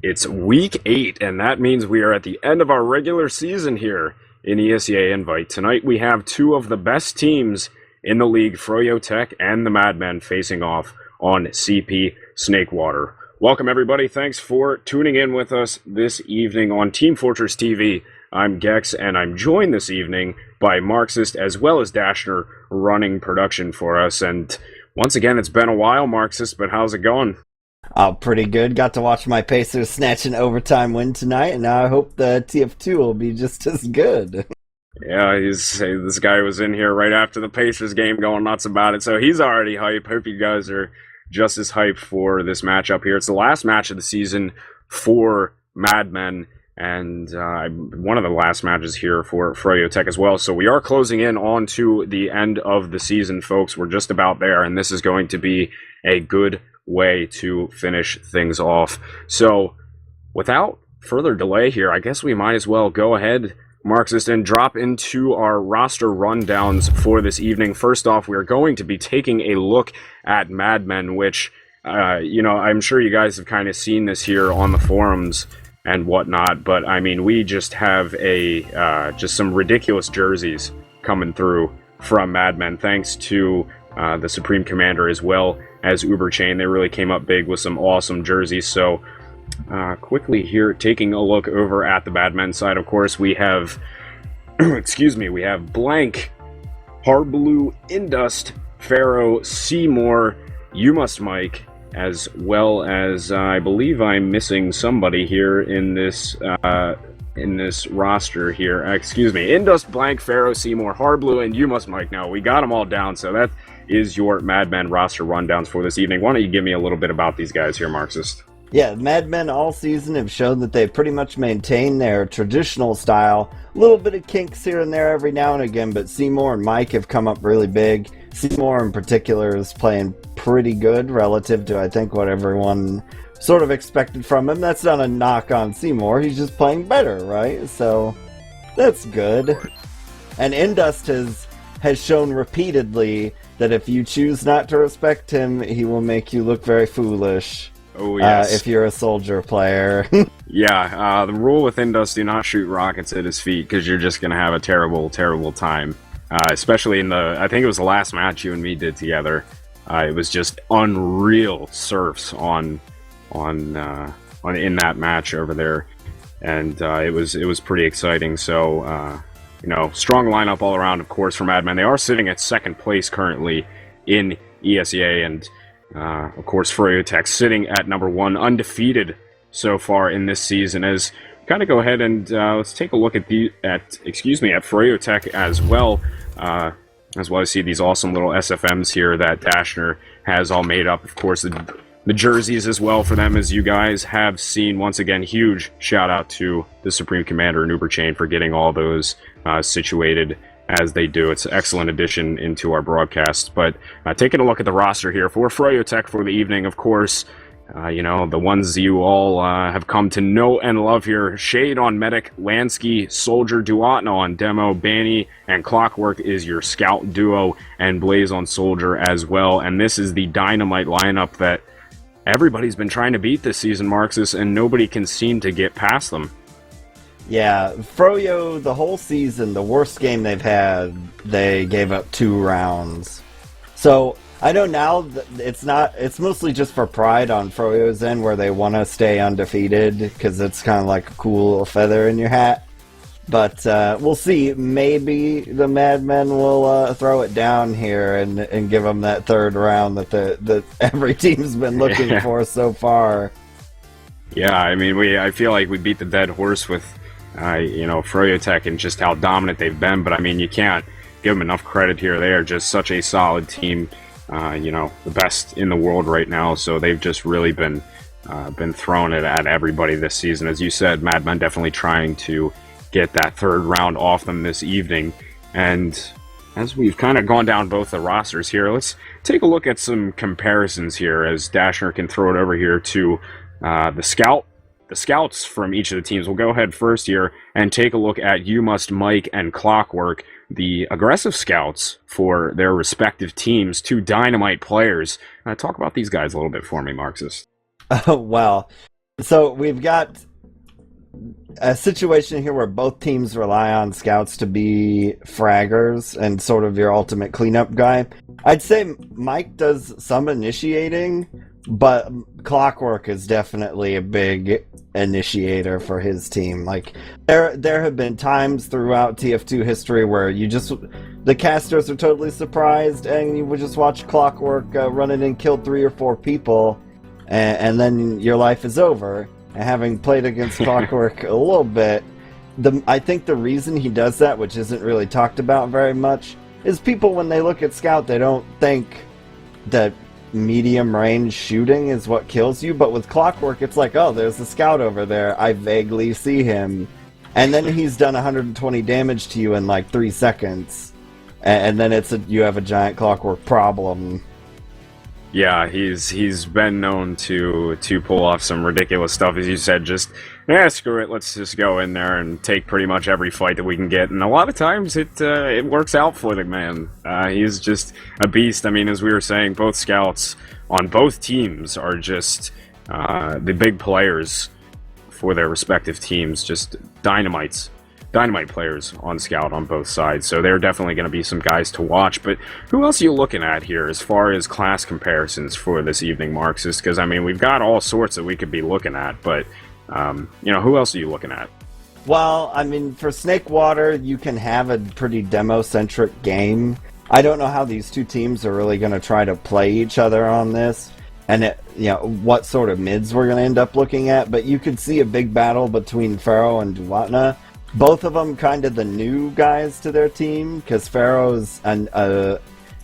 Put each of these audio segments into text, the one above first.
It's week 8, and that means we are at the end of our regular season here in ESEA Invite. Tonight we have two of the best teams in the league, Froyotech and the Madmen, facing off on CP Snakewater. Welcome, everybody. Thanks for tuning in with us this evening on Team Fortress TV. I'm Gecks, and I'm joined this evening by Marxist as well as Dashner running production for us. And once again, it's been a while, Marxist, but how's it going? Pretty good. Got to watch my Pacers snatch an overtime win tonight, and now I hope the TF2 will be just as good. Yeah, this guy was in here right after the Pacers game going nuts about it, so he's already hype. Hope you guys are just as hyped for this matchup here. It's the last match of the season for Madmen, and one of the last matches here for Froyotech as well. So we are closing in on to the end of the season, folks. We're just about there, and this is going to be a good way to finish things off. So without further delay here, I guess we might as well go ahead, Marxist, and drop into our roster rundowns for this evening. First off, we are going to be taking a look at Madmen, which, I'm sure you guys have kind of seen this here on the forums and whatnot, but I mean, we just have just some ridiculous jerseys coming through from Madmen, thanks to the Supreme Commander as well as Uber Chain. They really came up big with some awesome jerseys. So quickly here, taking a look over at the Madmen side, of course, we have we have Blank, Harblue, Indust, Pharaoh, Seymour, You Must Mike, as well as I believe I'm missing somebody here in this roster here. Indust, Blank, Pharaoh, Seymour, Harblue, and You Must Mike. Now, we got them all down, so that is your Madmen roster rundowns for this evening. Why don't you give me a little bit about these guys here, Marxist? Yeah, Madmen all season have shown that they pretty much maintain their traditional style. A little bit of kinks here and there every now and again, but Seymour and Mike have come up really big. Seymour in particular is playing pretty good relative to, I think, what everyone sort of expected from him. That's not a knock on Seymour. He's just playing better, right? So that's good. And Indust has shown repeatedly that if you choose not to respect him, he will make you look very foolish. Oh, yes. If you're a soldier player. Yeah, the rule with Indust: do not shoot rockets at his feet, because you're just going to have a terrible, terrible time. Especially I think it was the last match you and me did together. It was just unreal surfs in that match over there, and it was pretty exciting. So strong lineup all around, of course, for Madmen. They are sitting at second place currently in ESEA, and of course, Froyotech sitting at number 1, undefeated so far in this season. As kind of go ahead and let's take a look at Froyotech as well. As well as see these awesome little SFMs here that Dashner has all made up. Of course, the jerseys as well for them, as you guys have seen. Once again, huge shout out to the Supreme Commander and Uber Chain for getting all those situated as they do. It's an excellent addition into our broadcast. But taking a look at the roster here for Froyotech for the evening, of course, the ones you all have come to know and love here. Shade on Medic, Lansky, Soldier, Duatno on Demo, Banny, and Clockwork is your Scout duo, and Blaze on Soldier as well. And this is the dynamite lineup that everybody's been trying to beat this season, Marxist, and nobody can seem to get past them. Yeah, Froyo, the whole season, the worst game they've had, they gave up 2 rounds. So, I know now it's mostly just for pride on Froyo's end, where they want to stay undefeated, because it's kind of like a cool little feather in your hat. But we'll see. Maybe the Madmen will throw it down here and give them that 3rd round that every team's been looking for so far. Yeah, I mean, I feel like we beat the dead horse with Froyotech and just how dominant they've been, but I mean, you can't give them enough credit here. They are just such a solid team, the best in the world right now, so they've just really been throwing it at everybody this season. As you said, Madmen definitely trying to get that 3rd round off them this evening. And as we've kind of gone down both the rosters here, let's take a look at some comparisons here, as Dashner can throw it over here to the scouts from each of the teams. We'll go ahead first here and take a look at You Must Mike and Clockwork, the aggressive scouts for their respective teams, 2 dynamite players. Talk about these guys a little bit for me, Marxist. Oh, well, So we've got a situation here where both teams rely on scouts to be fraggers and sort of your ultimate cleanup guy. I'd say Mike does some initiating, but Clockwork is definitely a big initiator for his team. Like there have been times throughout TF2 history where the casters are totally surprised and you would just watch Clockwork run in and kill 3 or 4 people, and then your life is over. And having played against Clockwork a little bit, I think the reason he does that, which isn't really talked about very much, is people, when they look at Scout, they don't think that medium range shooting is what kills you. But with Clockwork, it's like, oh, there's a Scout over there. I vaguely see him. And then he's done 120 damage to you in like 3 seconds. And then you have a giant Clockwork problem. Yeah, he's been known to pull off some ridiculous stuff, as you said. Just screw it, let's just go in there and take pretty much every fight that we can get, and a lot of times it works out for the man. He's just a beast. I mean, as we were saying, both scouts on both teams are just the big players for their respective teams, just dynamite players on Scout on both sides, so they're definitely going to be some guys to watch. But who else are you looking at here as far as class comparisons for this evening, Marxist? Because, I mean, we've got all sorts that we could be looking at, but, who else are you looking at? Well, I mean, for Snakewater, you can have a pretty demo-centric game. I don't know how these two teams are really going to try to play each other on this, and what sort of mids we're going to end up looking at, but you could see a big battle between Pharaoh and Duwatna. Both of them kind of the new guys to their team, because Pharaoh's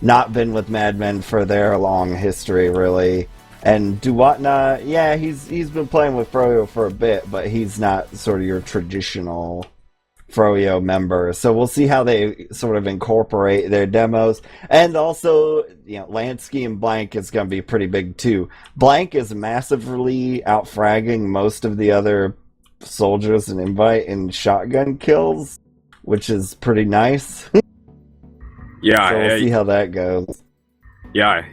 not been with Mad Men for their long history, really. And Duwatna, yeah, he's been playing with Froyo for a bit, but he's not sort of your traditional Froyo member. So we'll see how they sort of incorporate their demos. And also, Lansky and Blank is going to be pretty big, too. Blank is massively outfragging most of the other soldiers in Invite in shotgun kills, which is pretty nice. Yeah, so we'll see how that goes. Yeah.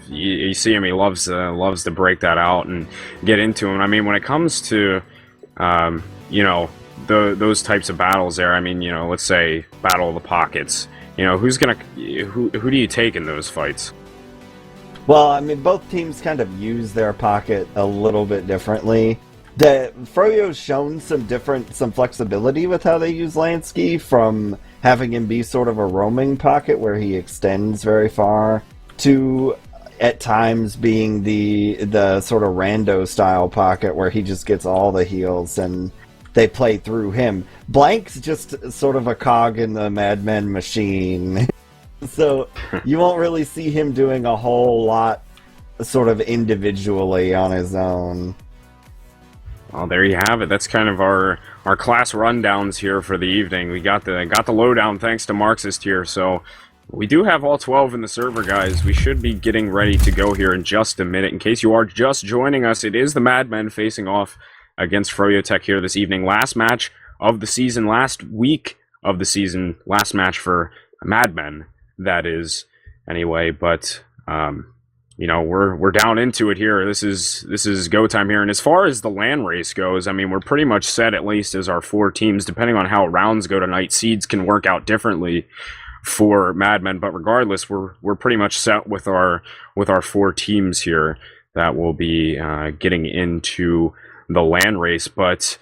You see him. He loves to break that out and get into him. I mean, when it comes to, those types of battles there. I mean, let's say Battle of the Pockets. Who do you take in those fights? Well, I mean, both teams kind of use their pocket a little bit differently. The Froyo's shown some flexibility with how they use Lansky, from having him be sort of a roaming pocket where he extends very far, to at times being the sort of rando style pocket where he just gets all the heals and they play through him. Blank's just sort of a cog in the Mad Men machine. So you won't really see him doing a whole lot sort of individually on his own. Well, there you have it. That's kind of our class rundowns here for the evening. We got the lowdown thanks to Marxist here, so we do have all 12 in the server, guys. We should be getting ready to go here in just a minute. In case you are just joining us, it is the Mad Men facing off against Froyotech here this evening. Last match of the season, last week of the season, last match for Mad Men, that is, anyway, but we're down into it here. This is go time here. And as far as the LAN race goes, I mean, we're pretty much set, at least as our 4 teams. Depending on how rounds go tonight, seeds can work out differently for Mad Men. But regardless, we're pretty much set with our 4 teams here that will be getting into the LAN race. But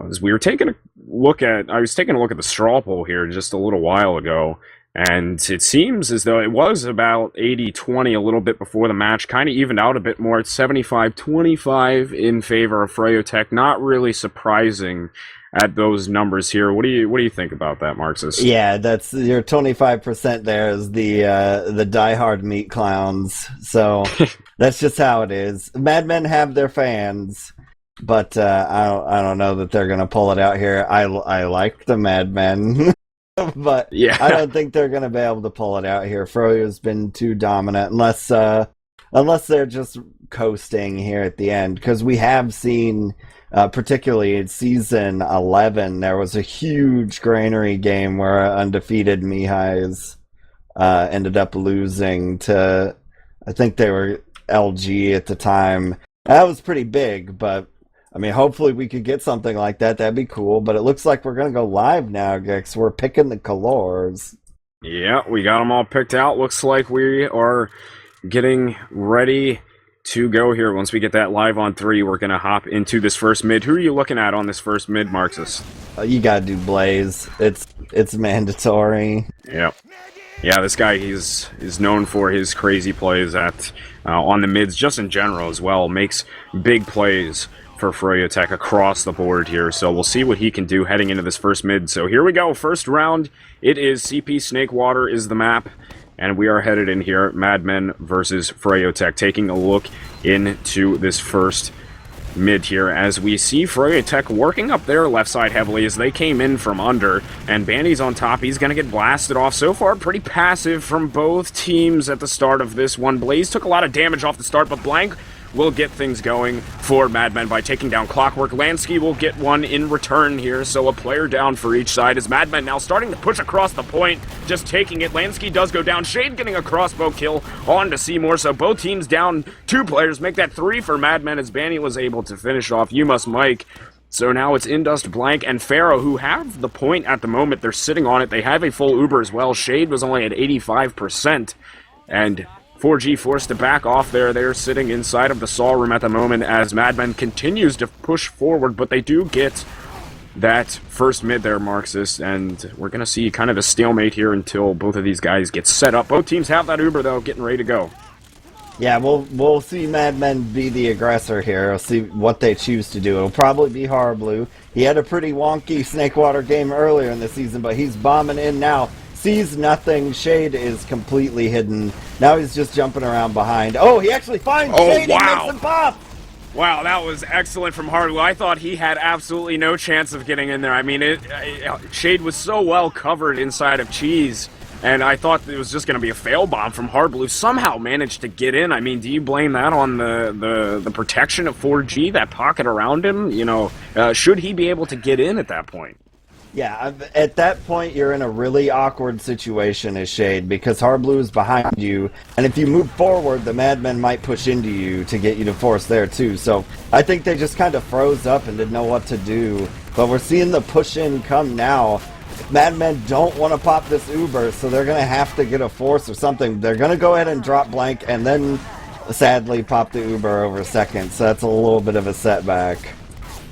as we were I was taking a look at the straw poll here just a little while ago. And it seems as though it was about 80-20 a little bit before the match, kind of evened out a bit more. It's 75-25 in favor of Froyotech. Not really surprising at those numbers here. What do you think about that, Marxist? Yeah, that's your 25% there is the diehard meat clowns. So that's just how it is. Mad Men have their fans, but I don't know that they're gonna pull it out here. I like the Mad Men. But yeah. I don't think they're going to be able to pull it out here. Froyo's been too dominant, unless they're just coasting here at the end. Because we have seen, particularly in Season 11, there was a huge granary game where undefeated Mihai's ended up losing to, I think they were LG at the time. That was pretty big, but I mean, hopefully we could get something like that. That'd be cool. But it looks like we're gonna go live now, Gex. We're picking the colors. Yeah, we got them all picked out. Looks like we are getting ready to go here. Once we get that live on 3, we're going to hop into this first mid. Who are you looking at on this first mid, Marxist? You gotta do Blaze. It's mandatory. Yeah. Yeah, this guy, he's known for his crazy plays at on the mids, just in general as well. Makes big plays for Froyotech across the board here, so we'll see what he can do heading into this first mid. So here we go, first round. It is CP Snakewater is the map, and we are headed in here, Madmen versus Froyotech, taking a look into this first mid here as we see Froyotech working up their left side heavily as they came in from under, and Bandy's on top. He's going to get blasted off. So far, pretty passive from both teams at the start of this one. Blaze took a lot of damage off the start, but Blank will get things going for Madmen by taking down Clockwork. Lansky will get one in return here, so a player down for each side as Madmen now starting to push across the point, just taking it. Lansky does go down. Shade getting a crossbow kill on to Seymour, so both teams down 2 players, make that 3 for Madmen as Banny was able to finish off You Must Mike. So now it's Indust, Blank, and Pharaoh who have the point at the moment. They're sitting on it. They have a full Uber as well. Shade was only at 85%, and 4G forced to back off there. They're sitting inside of the saw room at the moment as Madmen continues to push forward, but they do get that first mid there, Marxist, and we're going to see kind of a stalemate here until both of these guys get set up. Both teams have that Uber, though, getting ready to go. Yeah, we'll see Madmen be the aggressor here. We'll see what they choose to do. It'll probably be Harblue. He had a pretty wonky Snakewater game earlier in the season, but he's bombing in now. Sees nothing. Shade is completely hidden. Now he's just jumping around behind. Oh, he actually finds Shade and makes him pop! Wow, that was excellent from Harblue. I thought he had absolutely no chance of getting in there. I mean, Shade was so well covered inside of Cheese, and I thought it was just going to be a fail bomb from Harblue. Somehow managed to get in. I mean, do you blame that on the protection of 4G, that pocket around him? You know, should he be able to get in at that point? Yeah, at that point, you're in a really awkward situation as Shade, because Harblue is behind you, and if you move forward, the Madmen might push into you to get you to force there, too. So I think they just kind of froze up and didn't know what to do. But we're seeing the push-in come now. Madmen don't want to pop this Uber, so they're going to have to get a force or something. They're going to go ahead and drop Blank, and then, sadly, pop the Uber over second. So that's a little bit of a setback.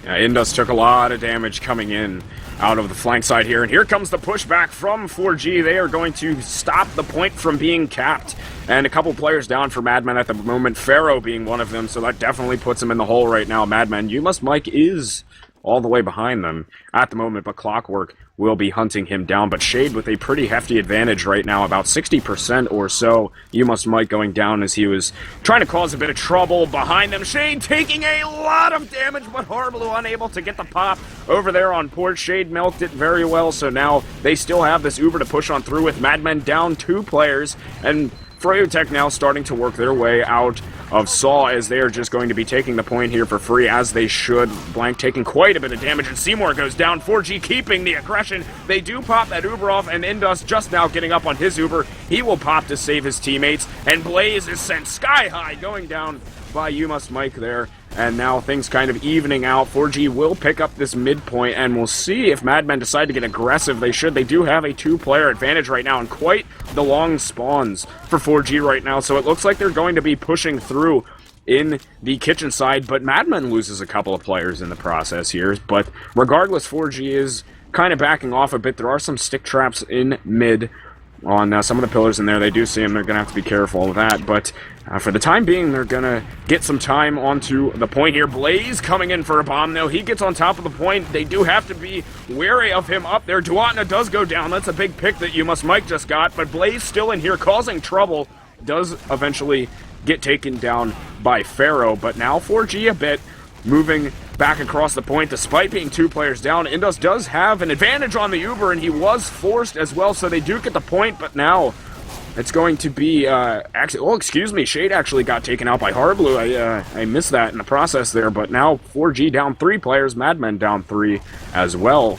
Yeah, Indus took a lot of damage coming in out of the flank side here, and here comes the pushback from 4G. They are going to stop the point from being capped, and a couple players down for Madmen at the moment, Pharaoh being one of them, so that definitely puts him in the hole right now. Madmen, You Must Mike is all the way behind them at the moment, but Clockwork will be hunting him down. But Shade with a pretty hefty advantage right now, about 60% or so. You Must Mike going down as he was trying to cause a bit of trouble behind them. Shade taking a lot of damage, but Harblue unable to get the pop over there on port. Shade milked it very well, so now they still have this Uber to push on through with Madmen down 2 players, and Froyotech now starting to work their way out of Saw as they are just going to be taking the point here for free, as they should. Blank taking quite a bit of damage, and Seymour goes down. 4G keeping the aggression. They do pop that Uber off, and Indus just now getting up on his Uber. He will pop to save his teammates, and Blaze is sent sky high, going down by You Must Mike there. And now things kind of evening out. 4G will pick up this midpoint, and we'll see if Madmen decide to get aggressive. They should. They do have a 2-player advantage right now, and quite the long spawns for 4G right now. So it looks like they're going to be pushing through in the kitchen side, but Madmen loses a couple of players in the process here. But regardless, 4G is kind of backing off a bit. There are some stick traps in mid on some of the pillars in there. They do see him. They're going to have to be careful of that. But for the time being, they're going to get some time onto the point here. Blaze coming in for a bomb, though. He gets on top of the point. They do have to be wary of him up there. Duatna does go down. That's a big pick that You Must Mike just got. But Blaze still in here causing trouble. Does eventually get taken down by Pharaoh. But now 4G a bit moving back across the point despite being 2 players down. Indus does have an advantage on the Uber, and he was forced as well, so they do get the point. But now it's going to be Shade actually got taken out by Harblue. I missed that in the process there, but now 4G down 3 players, Madmen down 3 as well,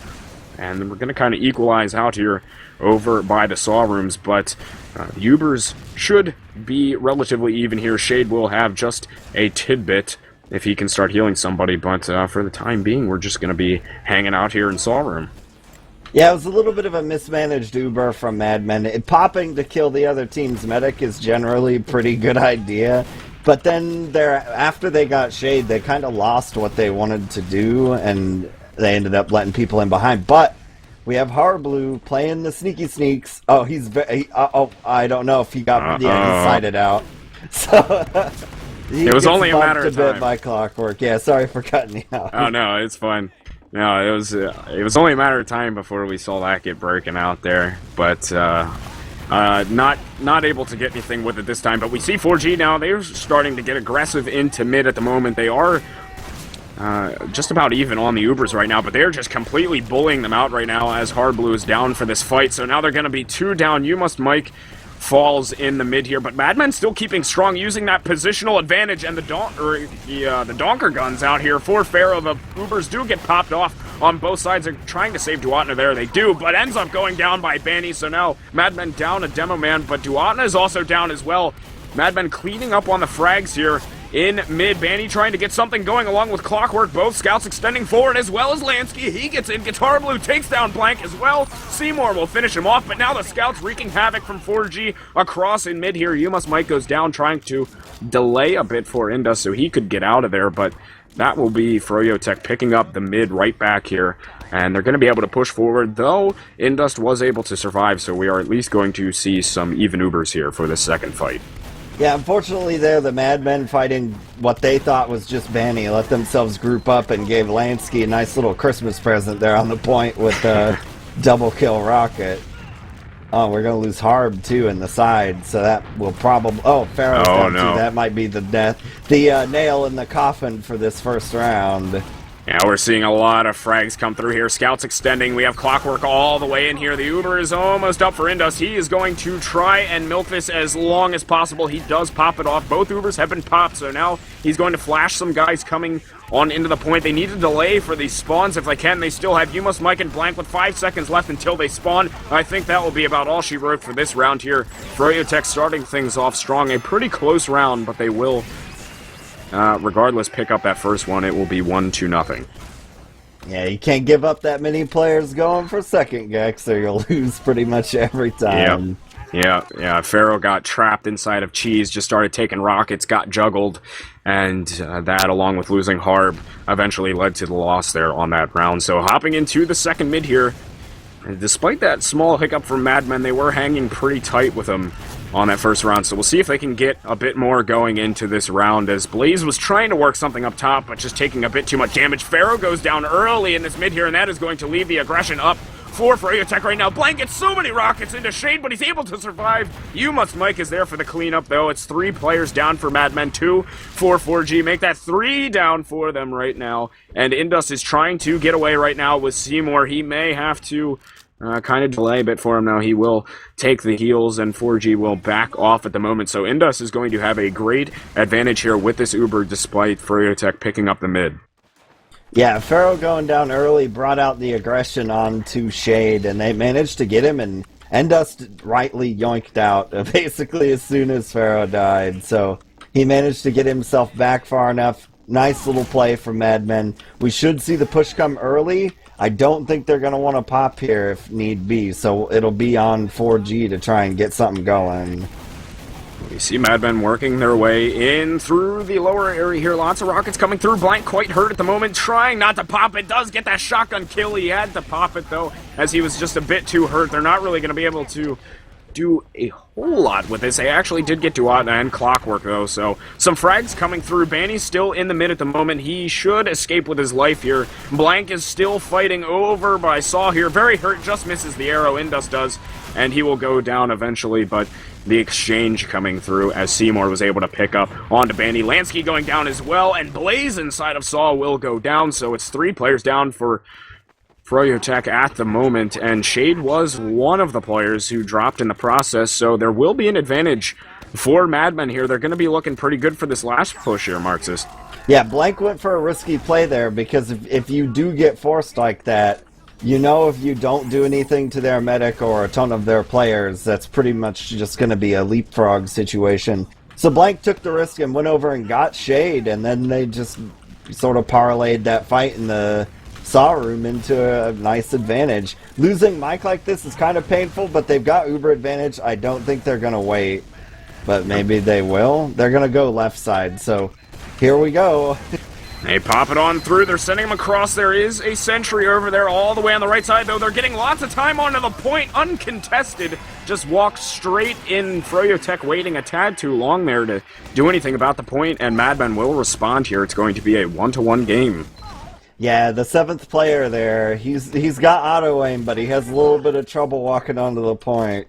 and we're going to kind of equalize out here over by the saw rooms. But the Ubers should be relatively even here. Shade will have just a tidbit if he can start healing somebody, but for the time being, we're just going to be hanging out here in Saw Room. Yeah, it was a little bit of a mismanaged Uber from Madmen. Popping to kill the other team's medic is generally a pretty good idea, but then after they got Shade, they kind of lost what they wanted to do, and they ended up letting people in behind. But we have Harblue playing the sneaky sneaks. Oh, I don't know if he got... Yeah, he sided out. So... It was only a matter of time. By Clockwork. Yeah, sorry for cutting you out. Oh, no, it's fine. No, it was only a matter of time before we saw that get broken out there, but not able to get anything with it this time. But we see 4G now. They're starting to get aggressive into mid at the moment. They are just about even on the Ubers right now, but they're just completely bullying them out right now as Hardblue is down for this fight. So now they're going to be 2 down. You Must Mike falls in the mid here, but Madmen still keeping strong, using that positional advantage, and the donker guns out here for Pharaoh. The Ubers do get popped off on both sides. They're trying to save Duatna there. They do, but ends up going down by Banny. So now Madmen down a demo man, but Duatna is also down as well. Madmen cleaning up on the frags here in mid. Banny trying to get something going along with Clockwork. Both scouts extending forward, as well as Lansky. He gets in. Guitar Blue takes down Blank as well. Seymour will finish him off, but now the scouts wreaking havoc from 4G across in mid here. You Must Mike goes down, trying to delay a bit for Indus so he could get out of there, but that will be Froyotech picking up the mid right back here, and they're going to be able to push forward, though Indust was able to survive, so we are at least going to see some even Ubers here for this second fight. Yeah, unfortunately there, the Madmen fighting what they thought was just Banny let themselves group up and gave Lansky a nice little Christmas present there on the point with a double kill rocket. Oh, we're going to lose Harb, too, in the side, so that will probably... Oh, Pharaoh's down, too. That might be the death. The nail in the coffin for this first round. Yeah, we're seeing a lot of frags come through here. Scouts extending. We have Clockwork all the way in here. The Uber is almost up for Indus. He is going to try and milk this as long as possible. He does pop it off. Both Ubers have been popped, so now he's going to flash some guys coming on into the point. They need to delay for these spawns if they can. They still have You Must Mike and Blank with 5 seconds left until they spawn. I think that will be about all she wrote for this round here. Froyotech starting things off strong. A pretty close round, but they will... regardless, pick up that first one. It will be 1-0. Yeah, you can't give up that many players going for second, Gecks, or you'll lose pretty much every time. Yeah. Pharaoh got trapped inside of Cheese, just started taking rockets, got juggled, and that, along with losing Harb, eventually led to the loss there on that round. So hopping into the second mid here, and despite that small hiccup from Madmen, they were hanging pretty tight with them on that first round, so we'll see if they can get a bit more going into this round, as Blaze was trying to work something up top, but just taking a bit too much damage. Pharaoh goes down early in this mid here, and that is going to leave the aggression up for Froyotech right now. Blank gets so many rockets into Shade, but he's able to survive. You Must Mike is there for the cleanup, though. It's 3 players down for Madmen, 2 for 4G. Make that 3 down for them right now, and Indus is trying to get away right now with Seymour. He may have to... kind of delay a bit for him now. He will take the heals, and 4G will back off at the moment. So Indus is going to have a great advantage here with this Uber, despite Froyotech picking up the mid. Yeah, Pharaoh going down early brought out the aggression onto Shade, and they managed to get him, and Indus rightly yoinked out basically as soon as Pharaoh died. So he managed to get himself back far enough. Nice little play from Madmen. We should see the push come early. I don't think they're going to want to pop here if need be, so it'll be on 4G to try and get something going. You see Madmen working their way in through the lower area here. Lots of rockets coming through. Blank quite hurt at the moment, trying not to pop it. Does get that shotgun kill. He had to pop it, though, as he was just a bit too hurt. They're not really going to be able to do a whole lot with this. They actually did get Duatna and Clockwork, though, so some frags coming through. Banny's still in the mid at the moment. He should escape with his life here. Blank is still fighting over by Saw here. Very hurt, just misses the arrow. Indus does, and he will go down eventually, but the exchange coming through as Seymour was able to pick up onto Banny. Lansky going down as well, and Blaze inside of Saw will go down, so it's 3 players down for Froyotech at the moment, and Shade was one of the players who dropped in the process, so there will be an advantage for Madmen here. They're going to be looking pretty good for this last push here, Marxist. Yeah, Blank went for a risky play there, because if you do get forced like that, you know if you don't do anything to their medic or a ton of their players, that's pretty much just going to be a leapfrog situation. So Blank took the risk and went over and got Shade, and then they just sort of parlayed that fight in the Saw room into a nice advantage. Losing Mike like this is kind of painful, but they've got Uber advantage. I don't think they're going to wait, but maybe they will. They're going to go left side, so here we go. They pop it on through. They're sending him across. There is a sentry over there all the way on the right side, though. They're getting lots of time onto the point, uncontested. Just walk straight in. Froyotech waiting a tad too long there to do anything about the point, and Madman will respond here. It's going to be a 1-to-1 game. Yeah, the 7th player there, he's got auto-aim, but he has a little bit of trouble walking onto the point.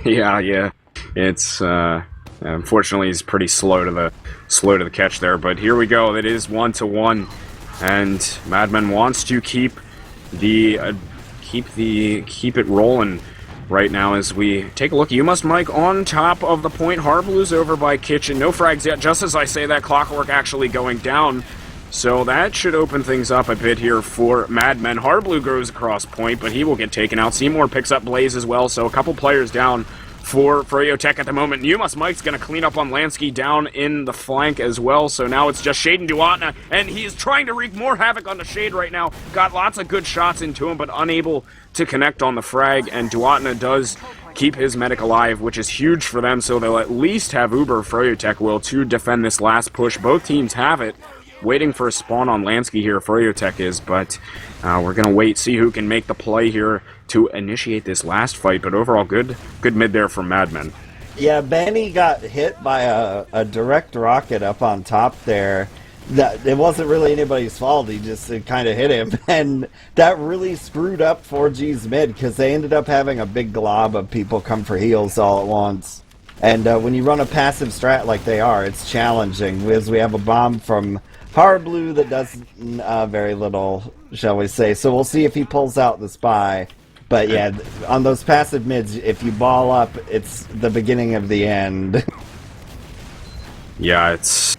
Yeah. It's, unfortunately, he's pretty slow to the catch there, but here we go. It is 1-to-1, and Madman wants to keep it rolling right now as we take a look. You Must Mike on top of the point. Harblue's over by Kitchen. No frags yet. Just as I say that, Clockwork actually going down. So that should open things up a bit here for Madman. Hardblue goes across point, but he will get taken out. Seymour picks up Blaze as well, so a couple players down for Froyotech at the moment. You Must Mike's going to clean up on Lansky down in the flank as well, so now it's just Shade and Duatna, and he's trying to wreak more havoc on the Shade right now. Got lots of good shots into him, but unable to connect on the frag, and Duatna does keep his medic alive, which is huge for them, so they'll at least have Uber, Froyotech will, to defend this last push. Both teams have it. Waiting for a spawn on Lansky here, Froyotech is, but we're going to wait, see who can make the play here to initiate this last fight, but overall good mid there from Madman. Yeah, Benny got hit by a direct rocket up on top there. It wasn't really anybody's fault, he just kind of hit him, and that really screwed up 4G's mid, because they ended up having a big glob of people come for heals all at once. And when you run a passive strat like they are, it's challenging, because we have a bomb from Hardblue that does very little, shall we say. So we'll see if he pulls out the spy. But yeah, on those passive mids, if you ball up, it's the beginning of the end. Yeah, it's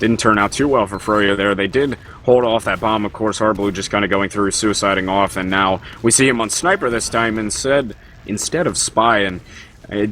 didn't turn out too well for Froyo there. They did hold off that bomb, of course. Hardblue just kind of going through, suiciding off, and now we see him on Sniper this time instead of Spy. And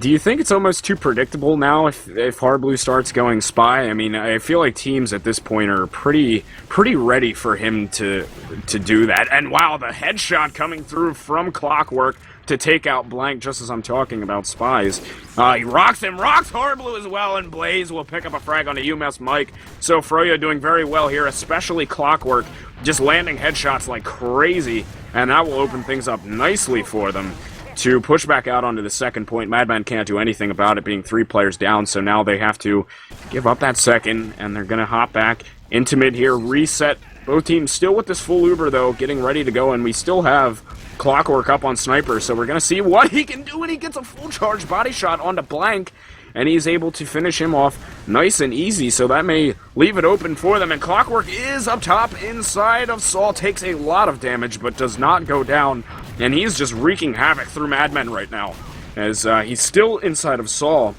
do you think it's almost too predictable now if Hardblue starts going Spy? I mean, I feel like teams at this point are pretty ready for him to do that. And wow, the headshot coming through from Clockwork to take out Blank just as I'm talking about Spies. He rocks Hardblue as well, and Blaze will pick up a frag on a UMS Mike. So Froyo doing very well here, especially Clockwork, just landing headshots like crazy, and that will open things up nicely for them to push back out onto the second point. Madman can't do anything about it being 3 players down, so now they have to give up that second, and they're going to hop back into mid here, reset. Both teams still with this full Uber, though, getting ready to go, and we still have Clockwork up on Sniper, so we're going to see what he can do when he gets a full charge body shot onto Blank, and he's able to finish him off nice and easy, so that may leave it open for them. And Clockwork is up top inside of Saul, takes a lot of damage, but does not go down, and he's just wreaking havoc through Madmen right now, as he's still inside of Saul,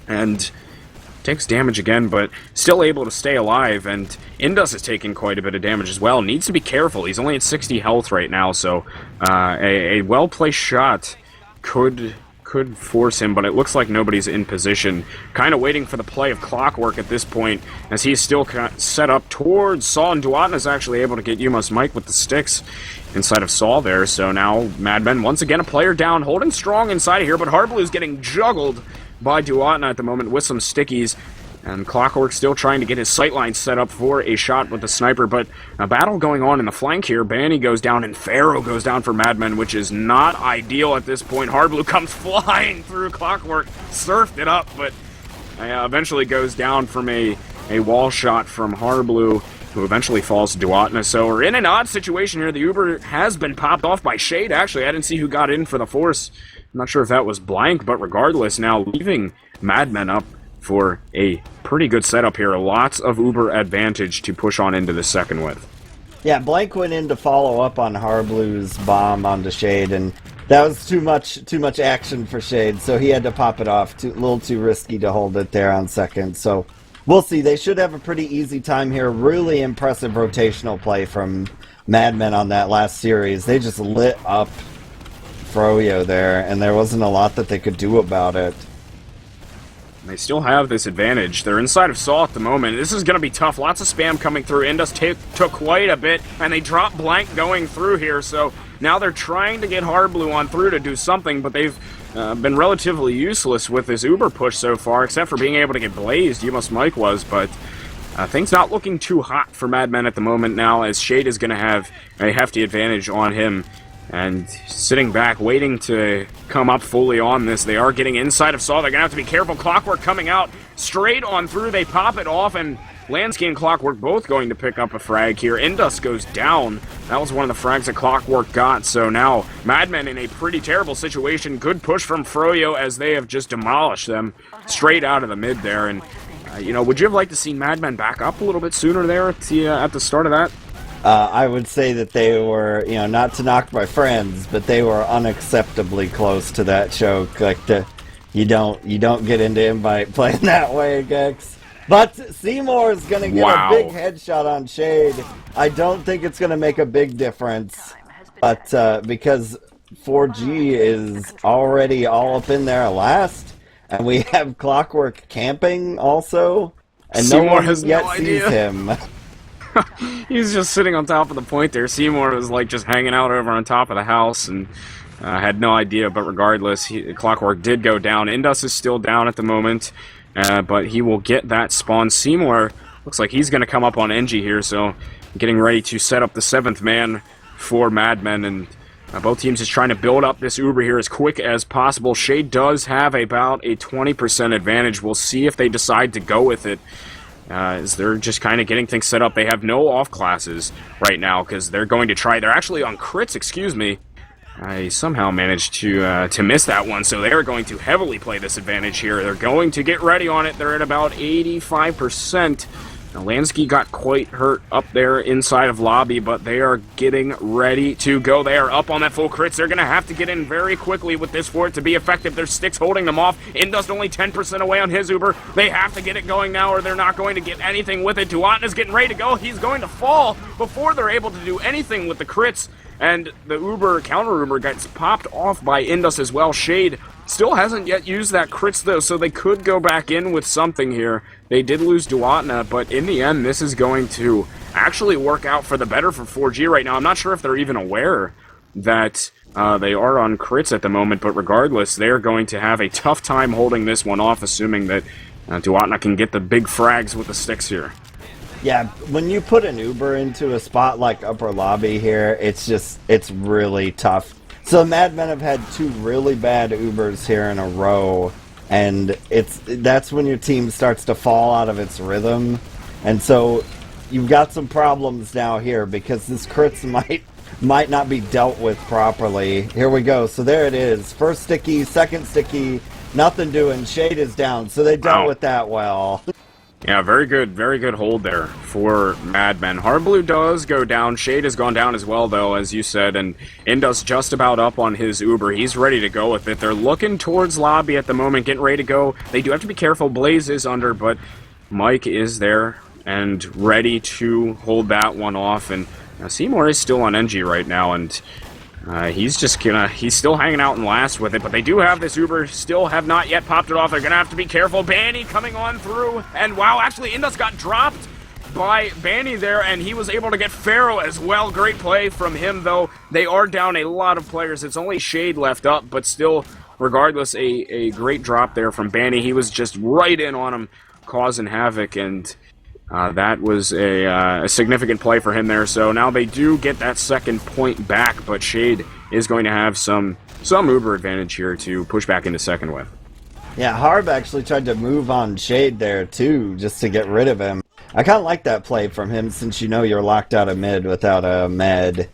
and takes damage again, but still able to stay alive, and Indus is taking quite a bit of damage as well. Needs to be careful, he's only at 60 health right now, so a well-placed shot could force him, but it looks like nobody's in position. Kind of waiting for the play of Clockwork at this point, as he's still set up towards Saul, and Duatna is actually able to get Yuma's Mike with the sticks inside of Saul there, so now Madmen, once again a player down, holding strong inside of here, but Hardblue is getting juggled by Duatna at the moment with some stickies, and Clockwork still trying to get his sightline set up for a shot with the Sniper, but a battle going on in the flank here. Banny goes down, and Pharaoh goes down for Madmen, which is not ideal at this point. Hardblue comes flying through Clockwork, surfed it up, but eventually goes down from a wall shot from Hardblue, who eventually falls to Duatna. So we're in an odd situation here. The Uber has been popped off by Shade, actually. I didn't see who got in for the Force. I'm not sure if that was Blank, but regardless, now leaving Madmen up for a pretty good setup here. Lots of Uber advantage to push on into the second with. Yeah, Blank went in to follow up on Harblue's bomb onto Shade, and that was too much action for Shade, so he had to pop it off. A little too risky to hold it there on second, so we'll see. They should have a pretty easy time here. Really impressive rotational play from Madmen on that last series. They just lit up Froyo there, and there wasn't a lot that they could do about it. They still have this advantage. They're inside of Saw at the moment. This is going to be tough. Lots of spam coming through. Indus took quite a bit, and they dropped blank going through here. So now they're trying to get Hard Blue on through to do something, but they've been relatively useless with this Uber push so far, except for being able to get blazed. Mike was, but things not looking too hot for Madmen at the moment now, as Shade is going to have a hefty advantage on him. And sitting back, waiting to come up fully on this. They are getting inside of Saw. They're going to have to be careful. Clockwork coming out straight on through. They pop it off, and Lansky and Clockwork both going to pick up a frag here. Indus goes down. That was one of the frags that Clockwork got. So now Madmen in a pretty terrible situation. Good push from Froyo as they have just demolished them straight out of the mid there. And, would you have liked to see Madmen back up a little bit sooner there at the start of that? I would say that they were, not to knock my friends, but they were unacceptably close to that choke. Like, you don't get into invite playing that way, Gecks. But Seymour is going to get a big headshot on Shade. I don't think it's going to make a big difference, but because 4G is already all up in there last, and we have Clockwork camping also, and Seymour no one has yet no sees idea. him. He's just sitting on top of the point there. Seymour was like just hanging out over on top of the house and had no idea, but regardless, Clockwork did go down. Indus is still down at the moment, but he will get that spawn. Seymour looks like he's going to come up on NG here, so getting ready to set up the 7th man for Madmen, and both teams is trying to build up this Uber here as quick as possible. Shade does have about a 20% advantage. We'll see if they decide to go with it. As they're just kind of getting things set up. They have no off classes right now because they're going to try. They're actually on crits, excuse me. I somehow managed to miss that one, so they're going to heavily play this advantage here. They're going to get ready on it. They're at about 85%. Now, Lansky got quite hurt up there inside of lobby, but they are getting ready to go. They are up on that full crits. They're going to have to get in very quickly with this for it to be effective. Their sticks holding them off. Indus only 10% away on his Uber. They have to get it going now, or they're not going to get anything with it. Duatna is getting ready to go. He's going to fall before they're able to do anything with the crits. And the Uber, counter Uber, gets popped off by Indus as well. Shade still hasn't yet used that crits, though, so they could go back in with something here. They did lose Duatna, but in the end, this is going to actually work out for the better for 4G right now. I'm not sure if they're even aware that they are on crits at the moment, but regardless, they're going to have a tough time holding this one off, assuming that Duatna can get the big frags with the sticks here. Yeah, when you put an Uber into a spot like upper lobby here, it's really tough. So Madmen have had 2 really bad Ubers here in a row, and that's when your team starts to fall out of its rhythm. And so you've got some problems now here because this crits might not be dealt with properly. Here we go. So there it is. First sticky, second sticky, nothing doing. Shade is down, so they dealt with that well. Yeah, very good hold there for Madmen. Hardblue does go down. Shade has gone down as well, though, as you said, and Indus just about up on his Uber. He's ready to go with it. They're looking towards lobby at the moment, getting ready to go. They do have to be careful. Blaze is under, but Mike is there and ready to hold that one off. And Seymour is still on NG right now, and he's still hanging out in last with it, but they do have this Uber, still have not yet popped it off. They're gonna have to be careful. Banny coming on through, and wow, actually Indus got dropped by Banny there, and he was able to get Pharaoh as well. Great play from him, though. They are down a lot of players. It's only Shade left up, but still, regardless, a great drop there from Banny. He was just right in on him, causing havoc, and that was a significant play for him there. So now they do get that second point back, but Shade is going to have some Uber advantage here to push back into second with. Yeah, Harb actually tried to move on Shade there too, just to get rid of him. I kind of like that play from him, since you're locked out of mid without a med,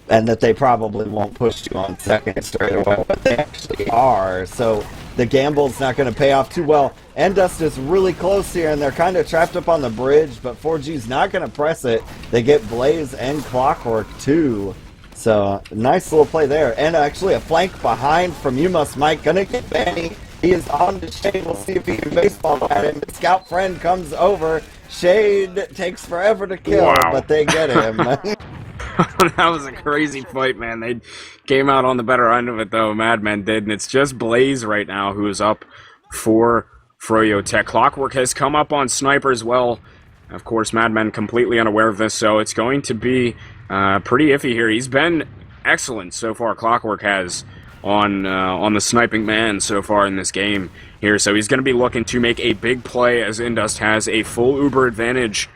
and that they probably won't push you on second straight away, but they actually are. So the gamble's not going to pay off too well. Endust is really close here, and they're kind of trapped up on the bridge, but 4G's not going to press it. They get Blaze and Clockwork, too. So, nice little play there. And actually a flank behind from Mike. Going to get Banny. He is on to Shade. We'll see if he can baseball at him. Scout friend comes over. Shade takes forever to kill, but they get him. That was a crazy fight, man. They came out on the better end of it, though. Madmen did, and it's just Blaze right now who is up for Froyotech. Clockwork has come up on Sniper as well. Of course, Madman completely unaware of this, so it's going to be pretty iffy here. He's been excellent so far, Clockwork has, on the sniping man so far in this game here. So he's going to be looking to make a big play, as Indust has a full Uber advantage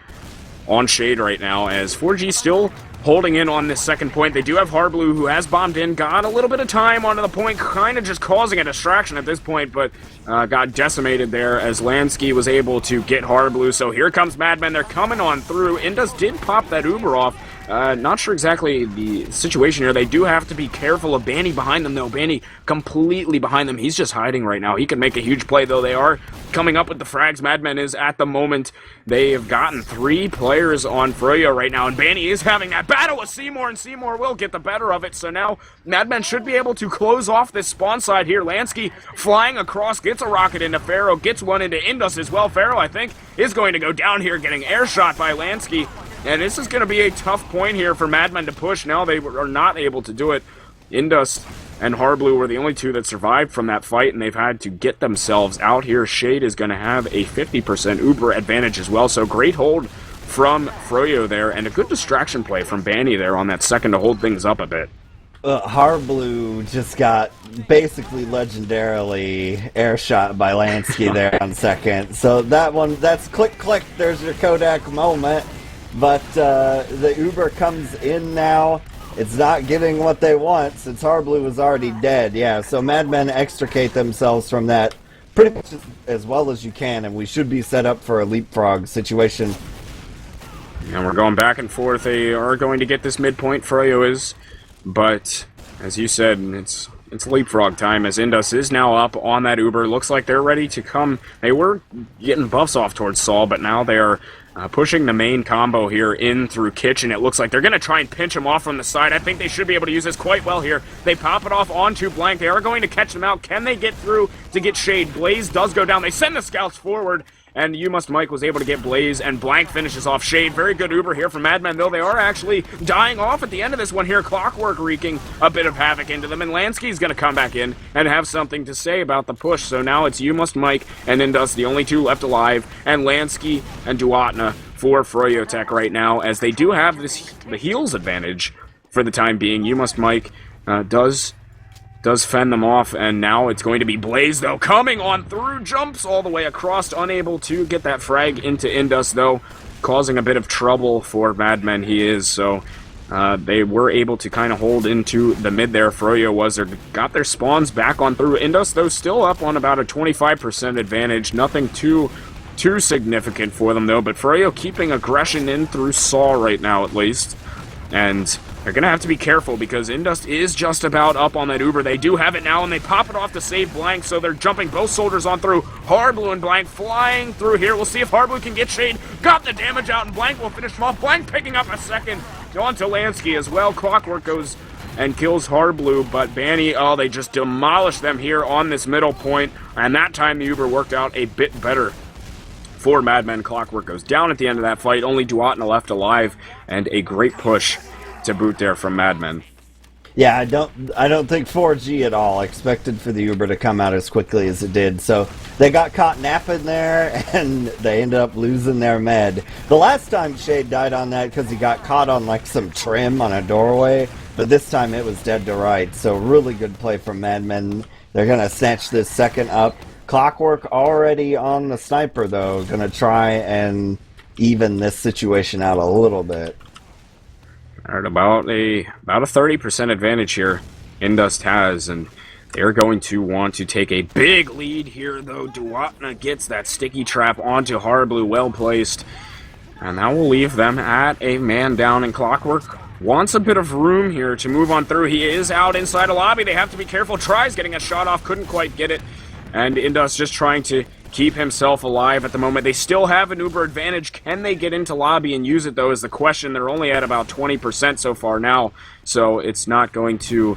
on Shade right now, as 4G still holding in on this second point. They do have Harblue, who has bombed in, got a little bit of time onto the point, kind of just causing a distraction at this point, but got decimated there as Lansky was able to get Harblue. So here comes Madman. They're coming on through. Indus did pop that Uber off. Not sure exactly the situation here. They do have to be careful of Banny behind them, though. Banny completely behind them. He's just hiding right now. He can make a huge play, though. They are coming up with the frags. Madman is at the moment. They have gotten 3 players on Froyo right now, and Banny is having that battle with Seymour, and Seymour will get the better of it. So now Madman should be able to close off this spawn side here. Lansky flying across, gets a rocket into Pharaoh, gets one into Indus as well. Pharaoh, I think, is going to go down here, getting air shot by Lansky. And this is going to be a tough point here for Madman to push. Now they are not able to do it. Indus and Harblue were the only 2 that survived from that fight, and they've had to get themselves out here. Shade is going to have a 50% Uber advantage as well, so great hold from Froyo there, and a good distraction play from Banny there on that second to hold things up a bit. Harblue just got basically legendarily air shot by Lansky there on second. So that's click, click, there's your Kodak moment. But the Uber comes in now. It's not getting what they want since Harblue was already dead. Yeah, so Madmen extricate themselves from that pretty much as well as you can, and we should be set up for a leapfrog situation. And we're going back and forth. They are going to get this midpoint, Froyo is. But, as you said, it's leapfrog time, as Indus is now up on that Uber. Looks like they're ready to come. They were getting buffs off towards Saul, but now they are pushing the main combo here in through Kitchen. It looks like they're going to try and pinch him off from the side. I think they should be able to use this quite well here. They pop it off onto Blank. They are going to catch them out. Can they get through to get Shade? Blaze does go down. They send the scouts forward, and You Must Mike was able to get Blaze, and Blank finishes off Shade. Very good Uber here from Madman, though. They are actually dying off at the end of this one here. Clockwork wreaking a bit of havoc into them, and Lansky's going to come back in and have something to say about the push. So now it's You Must Mike and Indus, the only 2 left alive, and Lansky and Duatna for Froyotech right now, as they do have the heals advantage for the time being. You Must Mike does fend them off, and now it's going to be Blaze, though, coming on through, jumps all the way across, unable to get that frag into Indus, though, causing a bit of trouble for Madmen he is, so they were able to kind of hold into the mid there. Froyo got their spawns back on through. Indus, though, still up on about a 25% advantage, nothing too significant for them, though, but Froyo keeping aggression in through Saw right now, at least, and they're going to have to be careful because Indus is just about up on that Uber. They do have it now, and they pop it off to save Blank, so they're jumping both soldiers on through. Harblue and Blank flying through here. We'll see if Harblue can get Shade. Got the damage out, and Blank will finish him off. Blank picking up a second. On to Lansky as well. Clockwork goes and kills Harblue, but Banny, they just demolish them here on this middle point, and that time the Uber worked out a bit better for Madman. Clockwork goes down at the end of that fight. Only Duatna left alive, and a great push to boot there from Madmen. Yeah, I don't think 4G at all expected for the Uber to come out as quickly as it did. So they got caught napping there, and they ended up losing their med. The last time Shade died on that because he got caught on like some trim on a doorway, but this time it was dead to right. So really good play from Madmen. They're gonna snatch this second up. Clockwork already on the sniper, though, gonna try and even this situation out a little bit. At about a 30% advantage here, Indust has, and they're going to want to take a big lead here, though. Duatna gets that sticky trap onto Harblue, well placed, and that will leave them at a man down, and Clockwork wants a bit of room here to move on through. He is out inside a lobby. They have to be careful. Tries getting a shot off, couldn't quite get it. And Indus just trying to keep himself alive at the moment. They still have an Uber advantage. Can they get into lobby and use it, though, is the question. They're only at about 20% so far now, so it's not going to...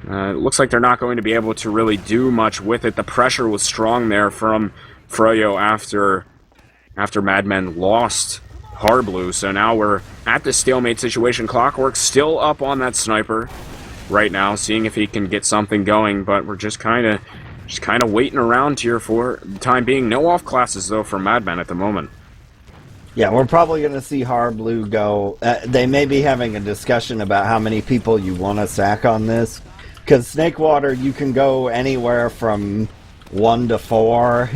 it looks like they're not going to be able to really do much with it. The pressure was strong there from Froyo after Madmen lost Harblue, so now we're at the stalemate situation. Clockwork's still up on that sniper right now, seeing if he can get something going, but we're just kind of Just kind of waiting around here for the time being. No off classes, though, for Madman at the moment. Yeah, we're probably going to see Harblue go. They may be having a discussion about how many people you want to sack on this. Because Snakewater, you can go anywhere from 1 to 4.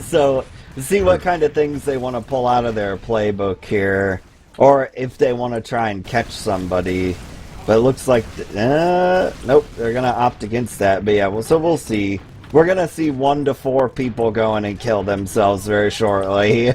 So, see what kind of things they want to pull out of their playbook here. Or if they want to try and catch somebody. But it looks like... nope, they're going to opt against that. But yeah, well, so we'll see. We're going to see 1 to 4 people go in and kill themselves very shortly.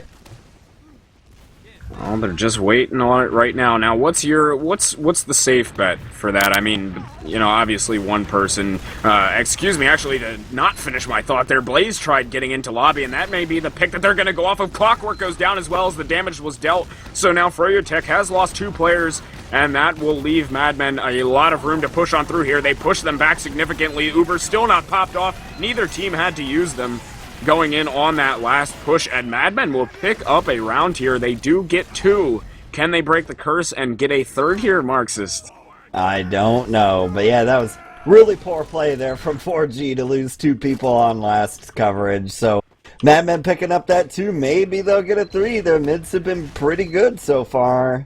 Well, they're just waiting on it right now. Now, what's the safe bet for that? I mean, you know, obviously one person... excuse me, actually, to not finish my thought there, Blaze tried getting into lobby, and that may be the pick that they're going to go off of. Clockwork goes down as well as the damage was dealt. So now Froyotech has lost 2 players, and that will leave Madmen a lot of room to push on through here. They push them back significantly. Uber's still not popped off. Neither team had to use them going in on that last push, and Madmen will pick up a round here. They do get 2. Can they break the curse and get a 3rd here, Marxist? I don't know, but yeah, that was really poor play there from 4G to lose 2 people on last coverage. So Madmen picking up that 2. Maybe they'll get a 3. Their mids have been pretty good so far.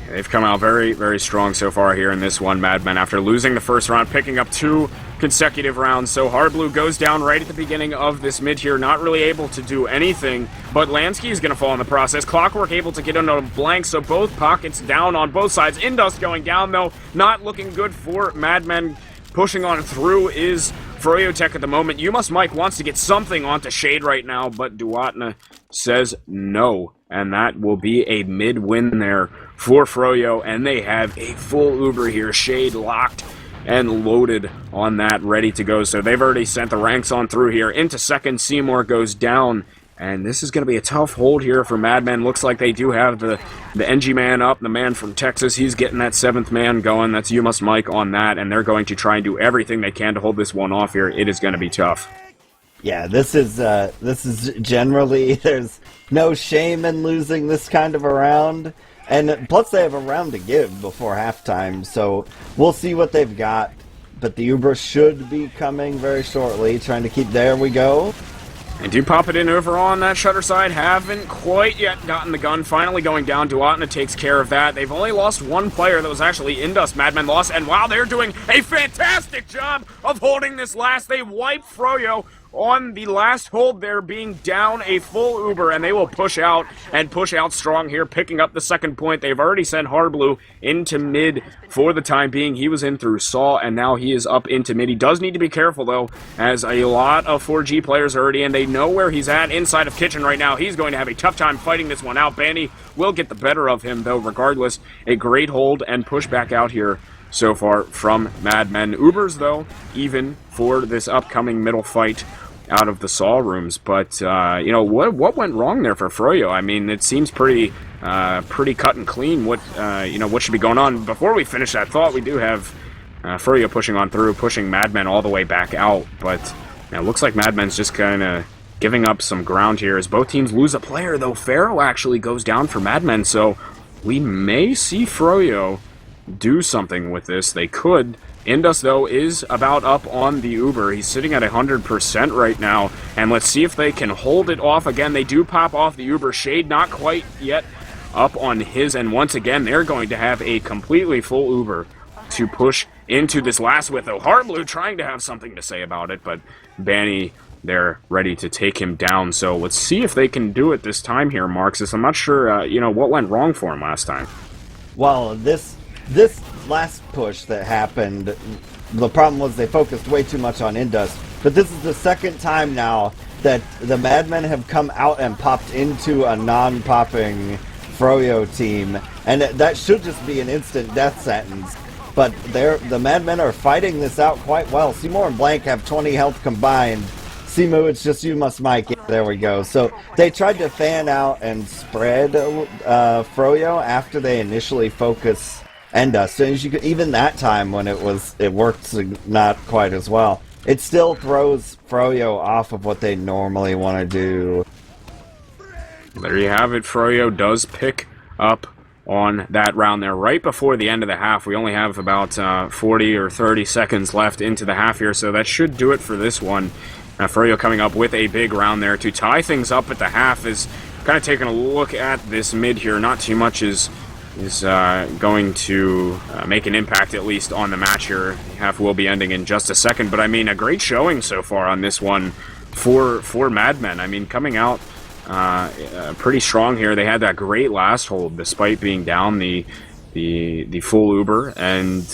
They've come out very, very strong so far here in this one, Madmen, after losing the first round, picking up 2 consecutive rounds. So Hardblue goes down right at the beginning of this mid here, not really able to do anything, but Lansky is going to fall in the process. Clockwork able to get into a blank, so both pockets down on both sides. Indus going down, though, not looking good for Madmen. Pushing on through is Froyotech at the moment. You Must Mike wants to get something onto Shade right now, but Duatna says no, and that will be a mid-win there for Froyo, and they have a full Uber here. Shade locked and loaded on that, ready to go. So they've already sent the ranks on through here. Into second, Seymour goes down, and this is going to be a tough hold here for Madmen. Looks like they do have the NG man up, the man from Texas. He's getting that 7th man going. That's You Must Mike on that, and they're going to try and do everything they can to hold this one off here. It is going to be tough. Yeah, this is generally, there's no shame in losing this kind of a round. And plus they have a round to give before halftime, so we'll see what they've got. But the Uber should be coming very shortly, trying to keep... There we go. And do pop it in over on that shutter side. Haven't quite yet gotten the gun. Finally going down. Duatna takes care of that. They've only lost 1 player. That was actually Indus. Madmen lost. And wow, they're doing a fantastic job of holding this last. They wiped Froyo on the last hold there, being down a full Uber, and they will push out and push out strong here, picking up the 2nd point. They've already sent Hardblue into mid for the time being. He was in through Saw, and now he is up into mid. He does need to be careful, though, as a lot of 4G players are already in. They know where he's at inside of Kitchen right now. He's going to have a tough time fighting this one out. Banny will get the better of him, though, regardless. A great hold and push back out here so far from Madmen. Ubers, though, even for this upcoming middle fight out of the Saw rooms. But, you know, what went wrong there for Froyo? I mean, it seems pretty cut and clean what should be going on. Before we finish that thought, we do have Froyo pushing on through, pushing Madmen all the way back out. But it looks like Madmen's just kind of giving up some ground here as both teams lose a player, though Pharaoh actually goes down for Madmen. So we may see Froyo do something with this. They could. Indus, though, is about up on the Uber. He's sitting at 100% right now, and let's see if they can hold it off again. They do pop off the Uber. Shade not quite yet up on his, and once again, they're going to have a completely full Uber to push into this last with, though. Hardblue trying to have something to say about it, but Banny, they're ready to take him down. So let's see if they can do it this time here, Marxist. I'm not sure, what went wrong for him last time. Well, this last push that happened, the problem was they focused way too much on Indus. But this is the 2nd time now that the Madmen have come out and popped into a non-popping Froyo team. And that should just be an instant death sentence. But the Madmen are fighting this out quite well. Seymour and Blank have 20 health combined. Simu, it's just You Must Mike. There we go. So they tried to fan out and spread Froyo after they initially focus Indus. So even that time when it worked not quite as well. It still throws Froyo off of what they normally want to do. There you have it. Froyo does pick up on that round there right before the end of the half. We only have about 40 or 30 seconds left into the half here, so that should do it for this one. Froyo coming up with a big round there to tie things up at the half. Is kind of taking a look at this mid here. Not too much is going to make an impact, at least on the match here. Half will be ending in just a second, but I mean, a great showing so far on this one for Mad Men. I mean, coming out pretty strong here. They had that great last hold despite being down the full Uber, and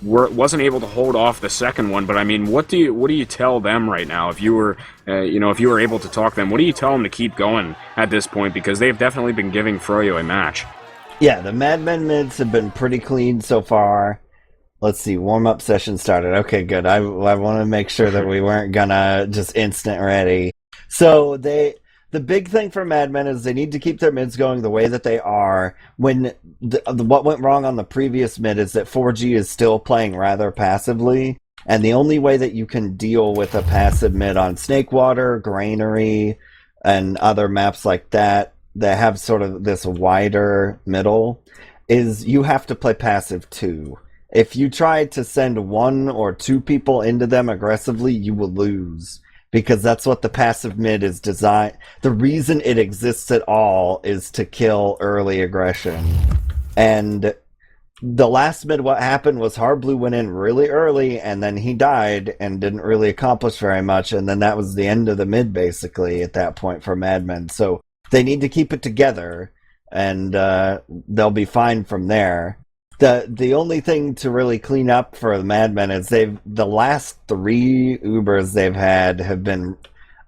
wasn't able to hold off the second one. But I mean, what do you tell them right now if you were able to talk them? What do you tell them to keep going at this point, because they've definitely been giving Froyo a match? Yeah, the Mad Men mids have been pretty clean so far. Let's see, warm-up session started. Okay, good. I want to make sure that we weren't gonna just instant ready. So the big thing for Mad Men is they need to keep their mids going the way that they are. When what went wrong on the previous mid is that 4G is still playing rather passively, and the only way that you can deal with a passive mid on Snakewater, Granary, and other maps like that have sort of this wider middle is you have to play passive too. If you try to send one or two people into them aggressively, you will lose. Because that's what the passive mid is designed. The reason it exists at all is to kill early aggression. And the last mid, what happened was Hardblue went in really early, and then he died and didn't really accomplish very much. And then that was the end of the mid, basically, at that point for Mad Men. So they need to keep it together, and they'll be fine from there. The only thing to really clean up for the Mad Men is the last 3 Ubers they've had have been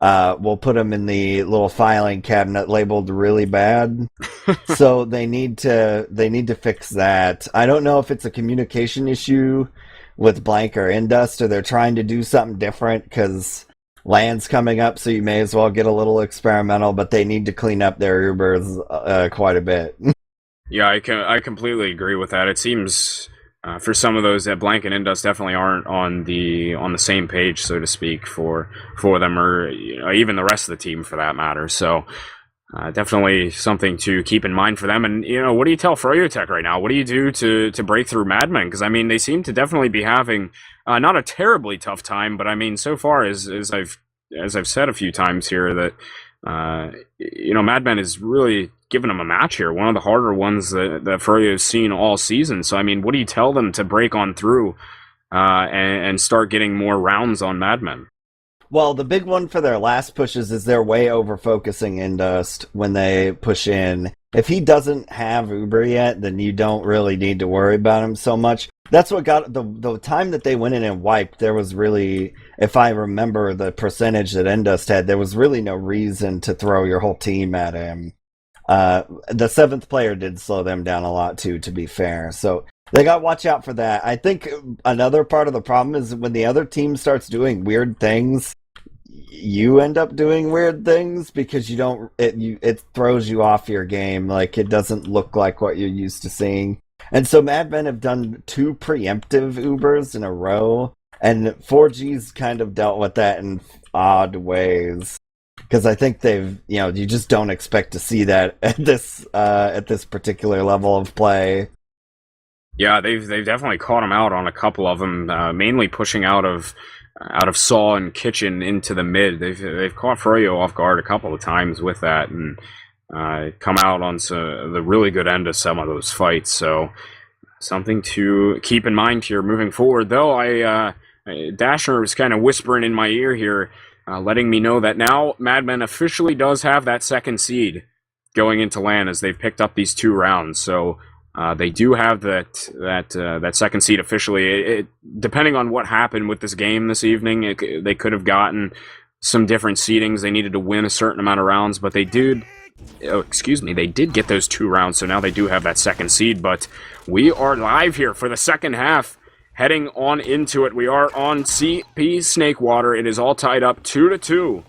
we'll put them in the little filing cabinet labeled really bad. So they need to fix that. I don't know if it's a communication issue with Blank or Indust, or they're trying to do something different because land's coming up, so you may as well get a little experimental, but they need to clean up their Ubers quite a bit. Yeah, I completely agree with that. It seems for some of those that Blank and Indus definitely aren't on the same page, so to speak, for them, or even the rest of the team for that matter. So definitely something to keep in mind for them. And what do you tell Froyotech right now? What do you do to break through Mad Men? Because I mean, they seem to definitely be having not a terribly tough time, but I mean, so far as I've said a few times here that Mad Men is really giving them a match here, one of the harder ones that Froyo's seen all season. So I mean, what do you tell them to break on through and start getting more rounds on Mad Men? Well, the big one for their last pushes is they're way over focusing Indust when they push in. If he doesn't have Uber yet, then you don't really need to worry about him so much. That's what got the time that they went in and wiped. There was really, if I remember the percentage that Indust had, there was really no reason to throw your whole team at him. The 7th player did slow them down a lot too, to be fair. So they got to watch out for that. I think another part of the problem is when the other team starts doing weird things, you end up doing weird things because it throws you off your game. Like, it doesn't look like what you're used to seeing. And so Mad Men have done 2 preemptive Ubers in a row, and 4G's kind of dealt with that in odd ways. Because I think you just don't expect to see that at this particular level of play. Yeah, they've definitely caught him out on a couple of them, mainly pushing out of Saw and Kitchen into the mid. They've caught Froyo off guard a couple of times with that, and come out on the really good end of some of those fights. So something to keep in mind here moving forward. Though Dashner was kind of whispering in my ear here, letting me know that now Mad Men officially does have that second seed going into LAN as they've picked up these 2 rounds. So they do have that second seed officially. Depending on what happened with this game this evening, they could have gotten some different seedings. They needed to win a certain amount of rounds, but they did. They did get those 2 rounds, so now they do have that second seed. But we are live here for the second half. Heading on into it, we are on CP Snakewater. It is all tied up 2-2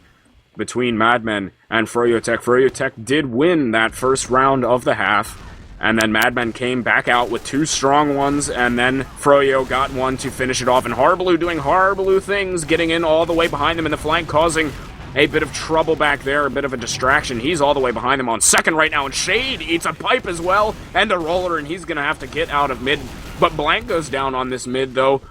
between Mad Men and Froyotech. Froyotech did win that first round of the half, and then Mad Men came back out with 2 strong ones, and then Froyo got one to finish it off. And Hardblue doing Hardblue things, getting in all the way behind them in the flank, causing a bit of trouble back there, a bit of a distraction. He's all the way behind them on second right now, and Shade eats a pipe as well, and a roller, and he's going to have to get out of mid. But Blank goes down on this mid, though.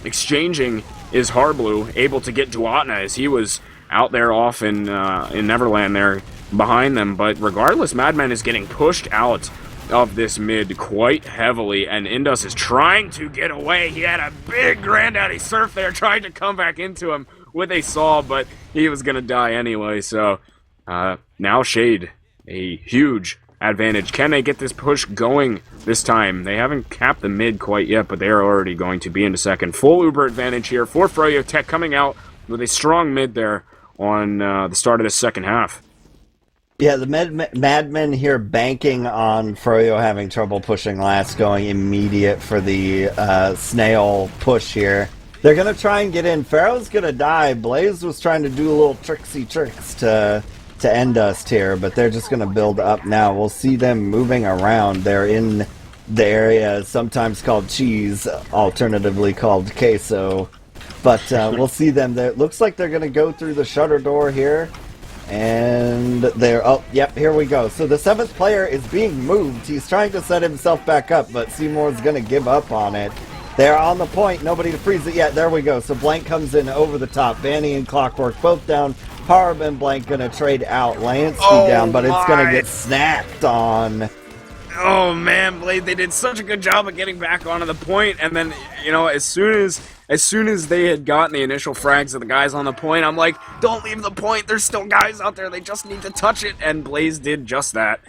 Exchanging is Harblue, able to get Duatna as he was out there off in Neverland there behind them. But regardless, Madman is getting pushed out of this mid quite heavily, and Indus is trying to get away. He had a big Granddaddy Surf there, trying to come back into him with a saw, but he was going to die anyway. So now Shade, a huge advantage. Can they get this push going this time? They haven't capped the mid quite yet, but they're already going to be into second. Full Uber advantage here for Froyotech, coming out with a strong mid there on the start of the second half. Yeah, the Madmen here banking on Froyo having trouble pushing last, going immediate for the snail push here. They're going to try and get in. Pharaoh's going to die. Blaze was trying to do a little tricksy tricks to end us here, but they're just going to build up now. We'll see them moving around. They're in the area sometimes called cheese, alternatively called queso. But we'll see them. It looks like they're going to go through the shutter door here. And they're, oh, yep, here we go. So the 7th player is being moved. He's trying to set himself back up, but Seymour's going to give up on it. They're on the point. Nobody to freeze it yet. There we go. So Blank comes in over the top. Vanny and Clockwork both down. Harb and Blank going to trade out. Lansky down, but it's going to get snacked on. Oh man, Blade, they did such a good job of getting back onto the point, and then, you know, as soon as they had gotten the initial frags of the guys on the point, I'm like, don't leave the point, there's still guys out there, they just need to touch it, and Blaze did just that.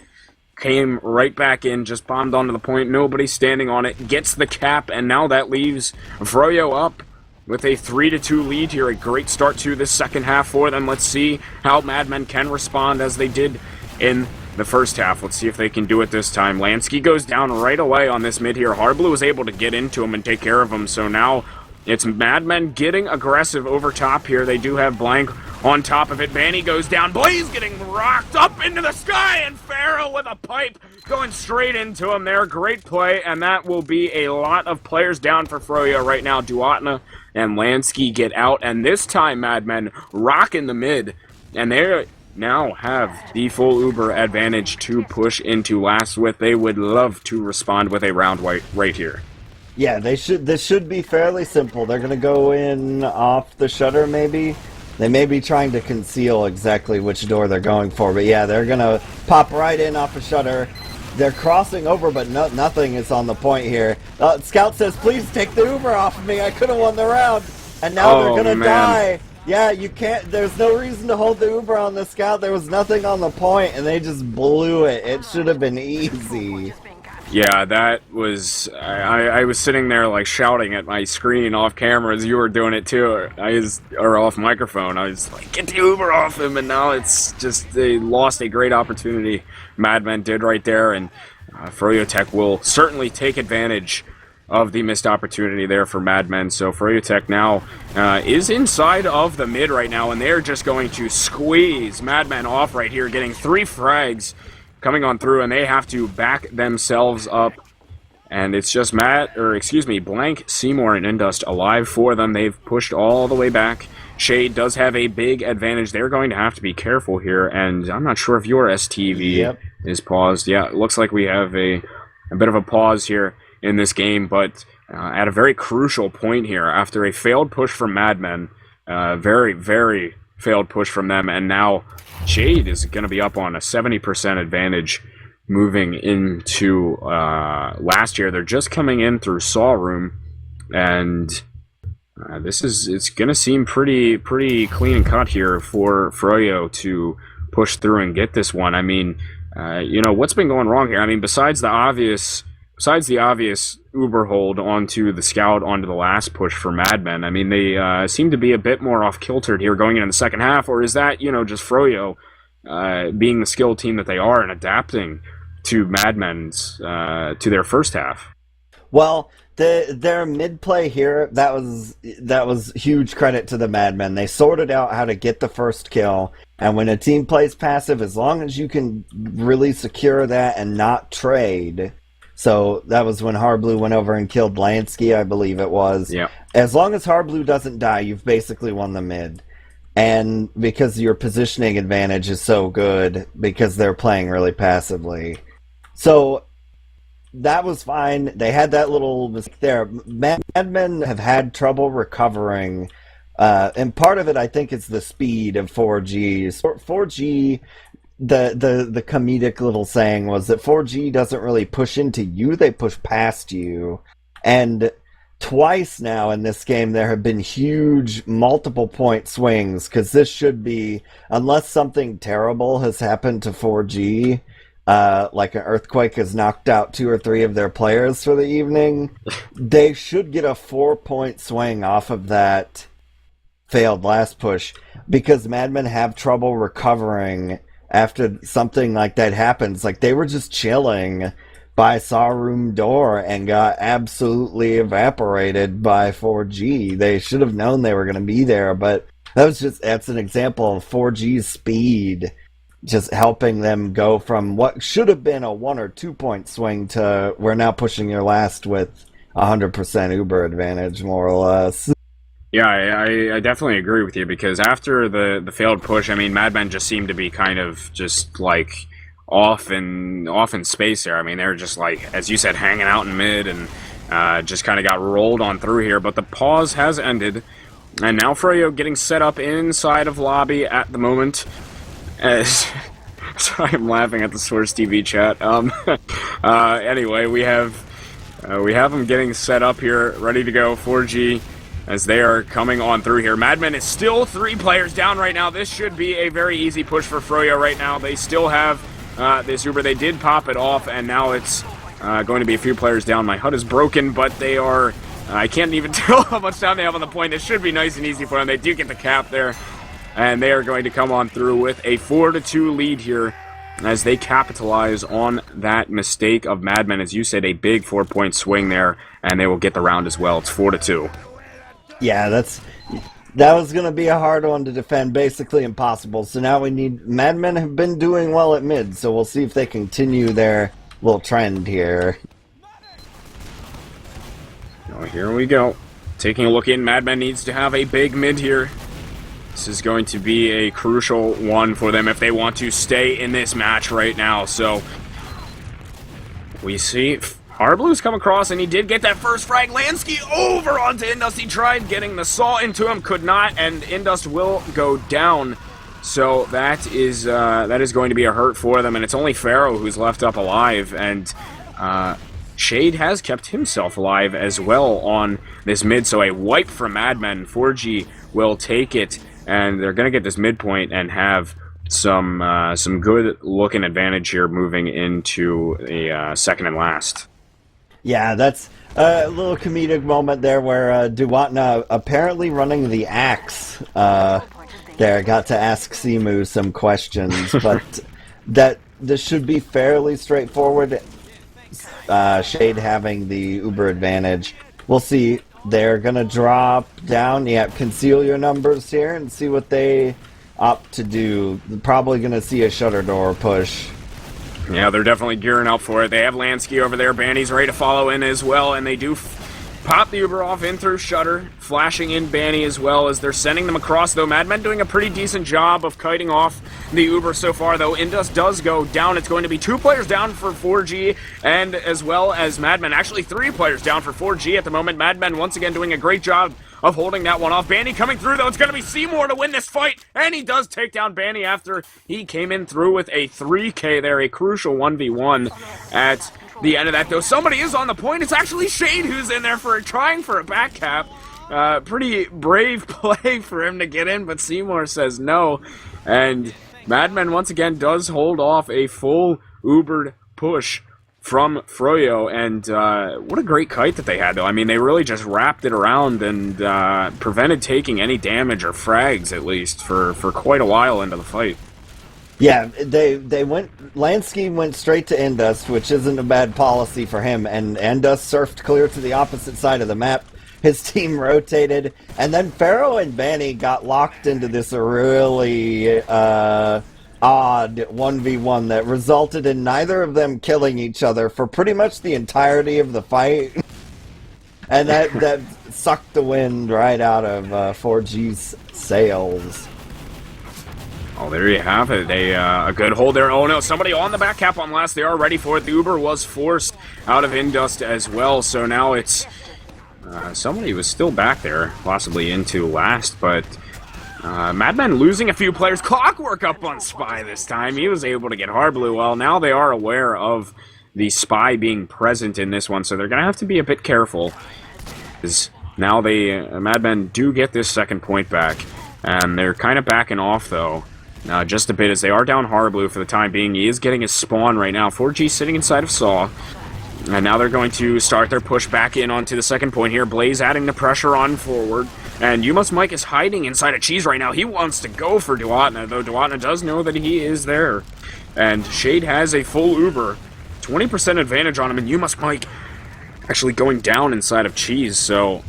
Came right back in, just bombed onto the point, nobody standing on it, gets the cap, and now that leaves Froyo up with a 3-2 lead here. A great start to this second half for them. Let's see how Madmen can respond as they did in the first half. Let's see if they can do it this time. Lansky goes down right away on this mid here. Harblue was able to get into him and take care of him, so now it's Madmen getting aggressive over top here. They do have Blank on top of it. Vanny goes down. Blaze getting rocked up into the sky, and Pharaoh with a pipe going straight into him there. Great play, and that will be a lot of players down for Froyo right now. Duatna and Lansky get out, and this time Madmen rock in the mid, and they're now have the full Uber advantage to push into last with. They would love to respond with a round right here. Yeah, they should. This should be fairly simple. They're going to go in off the shutter, maybe. They may be trying to conceal exactly which door they're going for, but yeah, they're going to pop right in off the shutter. They're crossing over, but nothing is on the point here. Scout says, please take the Uber off of me. I could have won the round. And now they're going to die. Yeah, you can't. There's no reason to hold the Uber on the Scout. There was nothing on the point, and they just blew it. It should have been easy. Yeah, that was... I was sitting there, like, shouting at my screen off camera as you were doing it, too. Or off microphone. I was like, get the Uber off him, and now it's just... They lost a great opportunity. Madmen did right there, and Froyotech will certainly take advantage of the missed opportunity there for Madmen. So Froyotech now is inside of the mid right now, and they're just going to squeeze Madmen off right here, getting 3 frags coming on through, and they have to back themselves up. And it's just Blank, Seymour, and Indust alive for them. They've pushed all the way back. Shade does have a big advantage. They're going to have to be careful here, and I'm not sure if your STV is paused. Yeah, it looks like we have a bit of a pause here in this game, but at a very crucial point here, after a failed push from Madmen, very, very failed push from them, and now Shade is going to be up on a 70% advantage moving into last year. They're just coming in through Saw Room, and it's going to seem pretty clean and cut here for Froyo to push through and get this one. I mean, you know, what's been going wrong here? I mean, besides the obvious Uber hold onto the Scout onto the last push for Madmen, I mean, they seem to be a bit more off-kiltered here going into the second half, or is that, you know, just Froyo being the skilled team that they are and adapting to Madmen's, to their first half? Well, their mid-play here, that was huge credit to the Madmen. They sorted out how to get the first kill, and when a team plays passive, as long as you can really secure that and not trade... So that was when Harblue went over and killed Lansky, I believe it was. Yeah. As long as Harblue doesn't die, you've basically won the mid. and because your positioning advantage is so good because they're playing really passively. So that was fine. They had that little mistake there. Madmen have had trouble recovering, and part of it, I think, is the speed of 4G. 4G, the comedic little saying was that 4G doesn't really push into you; they push past you. And twice now in this game, there have been huge multiple point swings because this should be, unless something terrible has happened to 4G. Like an earthquake has knocked out 2 or 3 of their players for the evening, they should get a 4-point swing off of that failed last push because Madmen have trouble recovering after something like that happens. Like, they were just chilling by Saw Room door and got absolutely evaporated by 4G. They should have known they were going to be there, but that's an example of 4G's speed just helping them go from what should have been a 1 or 2 point swing to we're now pushing your last with 100% Uber advantage, more or less. Yeah, I definitely agree with you because after the failed push, I mean, Madmen just seemed to be kind of just like off in space there. I mean, they were just like, as you said, hanging out in mid and just kind of got rolled on through here. But the pause has ended, and now Froyo getting set up inside of lobby at the moment. Sorry, I'm laughing at the Source TV chat. Anyway, we have them getting set up here, ready to go. 4G as they are coming on through here. Madmen is still 3 players down right now. This should be a very easy push for Froyo right now. They still have this Uber. They did pop it off, and now it's going to be a few players down. My HUD is broken, but they are. I can't even tell how much time they have on the point. It should be nice and easy for them. They do get the cap there. And they are going to come on through with a 4-2 lead here as they capitalize on that mistake of Madmen. As you said, a big 4-point swing there, and they will get the round as well. It's 4-2. Yeah, that was going to be a hard one to defend, basically impossible. So now we need... Madmen have been doing well at mid, so we'll see if they continue their little trend here. Oh, here we go. Taking a look in, Madmen needs to have a big mid here. This is going to be a crucial one for them if they want to stay in this match right now. So we see Harblue's come across, and he did get that first frag. Lansky over onto Indust. He tried getting the saw into him, could not, and Indust will go down. So that is going to be a hurt for them, and it's only Pharaoh who's left up alive, and Shade has kept himself alive as well on this mid. So a wipe from Madmen. 4G will take it. And they're going to get this midpoint and have some good-looking advantage here moving into the second and last. Yeah, that's a little comedic moment there where Duwatna, apparently running the axe, there got to ask Simu some questions, but this should be fairly straightforward. Shade having the Uber advantage. We'll see. They're going to drop down. Yeah, conceal your numbers here and see what they opt to do. They're probably going to see a shutter door push. Yeah, they're definitely gearing up for it. They have Lansky over there. Banny's ready to follow in as well, and they do pop the Uber off in through Shutter, flashing in Banny as well as they're sending them across, though. Madmen doing a pretty decent job of kiting off the Uber so far, though. Indus does go down. It's going to be 2 players down for 4G, and as well as Madmen. Actually, 3 players down for 4G at the moment. Madmen once again doing a great job of holding that one off. Banny coming through, though. It's going to be Seymour to win this fight, and he does take down Banny after he came in through with a 3K there, a crucial 1v1 at the end of that, though. Somebody is on the point. It's actually Shade who's in there trying for a back cap. Pretty brave play for him to get in, but Seymour says no. And Madmen once again does hold off a full Ubered push from Froyo, and what a great kite that they had, though. I mean, they really just wrapped it around and prevented taking any damage or frags, at least, for quite a while into the fight. Yeah, they went. Lansky went straight to Indust, which isn't a bad policy for him, and Indust surfed clear to the opposite side of the map. His team rotated, and then Pharaoh and Banny got locked into this really odd 1v1 that resulted in neither of them killing each other for pretty much the entirety of the fight. And that sucked the wind right out of 4G's sails. Oh, there you have it. A good hold there. Oh no, somebody on the back cap on last. They are ready for it. The Uber was forced out of Indust as well. So now it's somebody was still back there, possibly into last, but Madman losing a few players. Clockwork up on Spy this time. He was able to get hard blue. Well, now they are aware of the Spy being present in this one, so they're going to have to be a bit careful. Because now Madmen do get this second point back, and they're kind of backing off, though. Just a bit, as they are down hard blue for the time being. He is getting his spawn right now. 4G sitting inside of Saw. And now they're going to start their push back in onto the second point here. Blaze adding the pressure on forward. And You Must Mike is hiding inside of Cheese right now. He wants to go for Duatna, though Duatna does know that he is there. And Shade has a full Uber. 20% advantage on him, and You Must Mike actually going down inside of Cheese. So,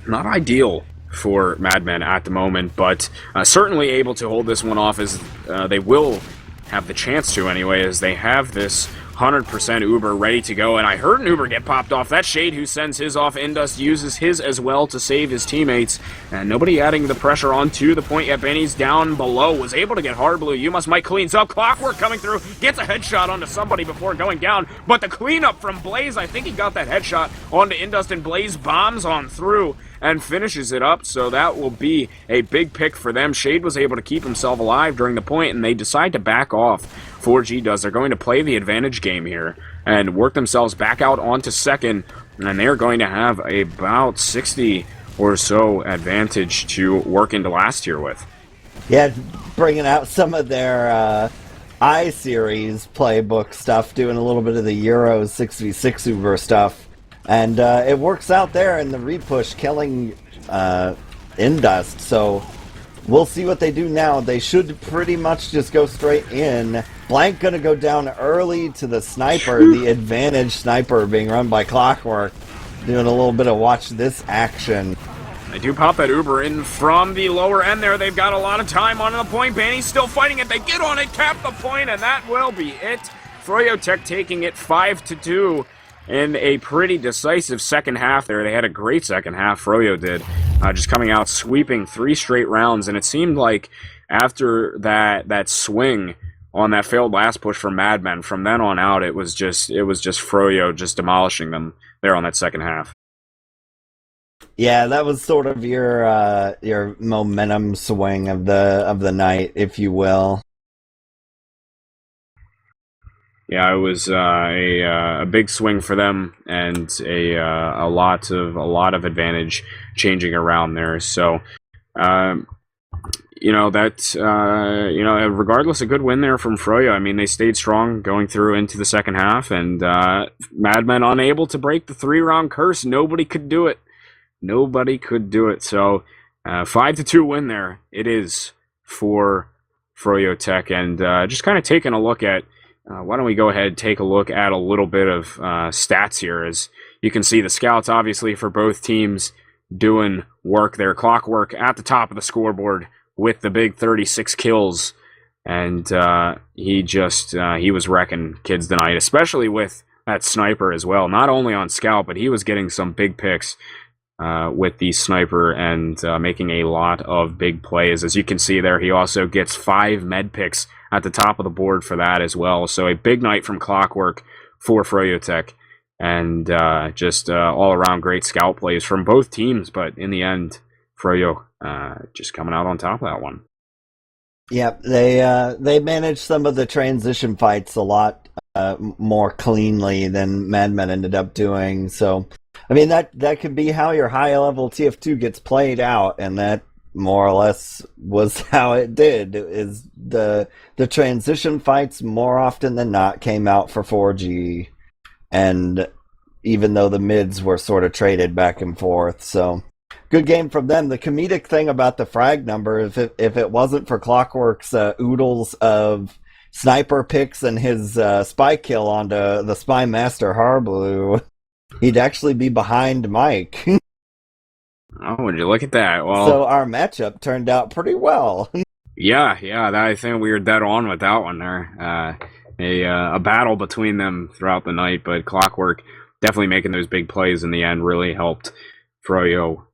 not ideal for Madmen at the moment, but certainly able to hold this one off, as they will have the chance to anyway, as they have this 100% Uber ready to go. And I heard an Uber get popped off. That Shade who sends his off. Indust uses his as well to save his teammates, and nobody adding the pressure onto the point yet. Benny's down below, was able to get hard blue. You Must Mike cleans up. Clockwork coming through, gets a headshot onto somebody before going down, but the cleanup from Blaze, I think he got that headshot onto Indust, and Blaze bombs on through and finishes it up. So that will be a big pick for them. Shade was able to keep himself alive during the point, and they decide to back off. 4G does. They're going to play the advantage game here and work themselves back out onto second, and they're going to have about 60 or so advantage to work into last year with. Yeah, bringing out some of their I-Series playbook stuff, doing a little bit of the Euro 66 Uber stuff. And it works out there in the repush, killing Indust. So we'll see what they do now. They should pretty much just go straight in. Blank gonna go down early to the sniper, the advantage sniper being run by Clockwork. Doing a little bit of watch this action. They do pop that Uber in from the lower end there. They've got a lot of time on the point. Banny's still fighting it. They get on it, cap the point, and that will be it. Froyotech taking it 5-2 in a pretty decisive second half there. They had a great second half, Froyo did. Just coming out, sweeping 3 straight rounds, and it seemed like after that swing on that failed last push from Madmen, from then on out, it was just Froyo just demolishing them there on that second half. Yeah, that was sort of your momentum swing of the night, if you will. Yeah, it was a big swing for them, and a lot of advantage changing around there. So, regardless, a good win there from Froyo. I mean, they stayed strong going through into the second half, and Madmen unable to break the 3-round curse. Nobody could do it. Nobody could do it. So, 5-2 win there. It is for Froyotech, and just kind of taking a look at. Why don't we go ahead and take a look at a little bit of stats here. As you can see, the scouts, obviously, for both teams doing work there. Clockwork at the top of the scoreboard with the big 36 kills. And he was wrecking kids tonight, especially with that sniper as well. Not only on scout, but he was getting some big picks with the sniper and making a lot of big plays. As you can see there, he also gets 5 med picks at the top of the board for that as well. So a big night from Clockwork for Froyotech, and just all around great scout plays from both teams. But in the end, Froyo just coming out on top of that one. Yep, they managed some of the transition fights a lot more cleanly than Madmen ended up doing. So, I mean, that could be how your high level TF2 gets played out, and that more or less was how it did. Is the transition fights more often than not came out for 4G, and even though the mids were sort of traded back and forth, so good game from them. The comedic thing about the frag number, if it wasn't for Clockwork's oodles of sniper picks and his spy kill onto the spy master Harblue, he'd actually be behind Mike. Oh, would you look at that? Well, so our matchup turned out pretty well. yeah, I think we were dead on with that one there. A battle between them throughout the night, but Clockwork definitely making those big plays in the end really helped Froyo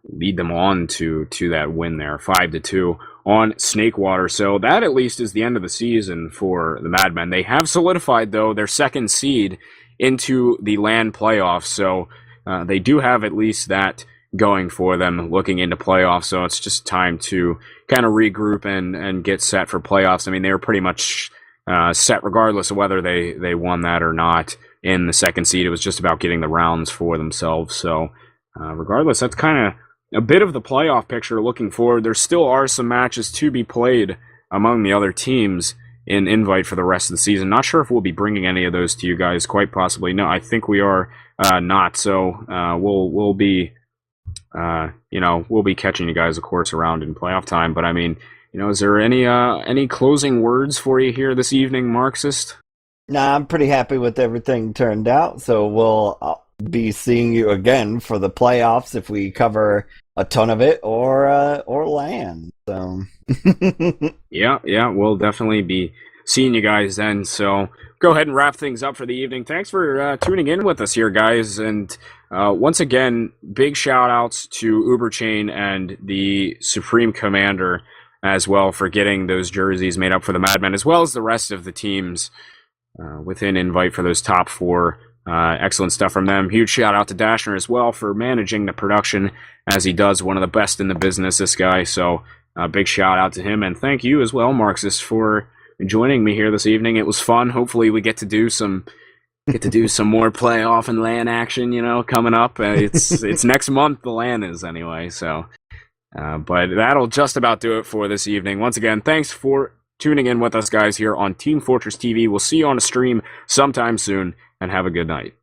lead them on to that win there, 5-2 on Snakewater. So that at least is the end of the season for the Madmen. They have solidified, though, their second seed into the LAN playoffs. So they do have at least that going for them looking into playoffs. So it's just time to kind of regroup and get set for playoffs. I mean, they were pretty much set regardless of whether they won that or not in the second seed. It was just about getting the rounds for themselves. So regardless, that's kind of a bit of the playoff picture looking forward. There still are some matches to be played among the other teams in Invite for the rest of the season. Not sure if we'll be bringing any of those to you guys. Quite possibly. No, I think we are not. So we'll be we'll be catching you guys, of course, around in playoff time. But I mean, is there any closing words for you here this evening, Marxist? Nah, I'm pretty happy with everything turned out. So we'll be seeing you again for the playoffs if we cover a ton of it or LAN. So yeah, we'll definitely be seeing you guys then. So go ahead and wrap things up for the evening. Thanks for tuning in with us here, guys. And once again, big shout outs to Uberchain and the Supreme Commander as well for getting those jerseys made up for the Madmen, as well as the rest of the teams within Invite for those top four. Excellent stuff from them. Huge shout out to Dashner as well for managing the production as he does. One of the best in the business, this guy. So big shout out to him. And thank you as well, Marxist, for joining me here this evening. It was fun. Hopefully we get to do some more playoff and LAN action, coming up. It's next month, the LAN is anyway. So, but that'll just about do it for this evening. Once again, thanks for tuning in with us, guys, here on Team Fortress TV. We'll see you on a stream sometime soon, and have a good night.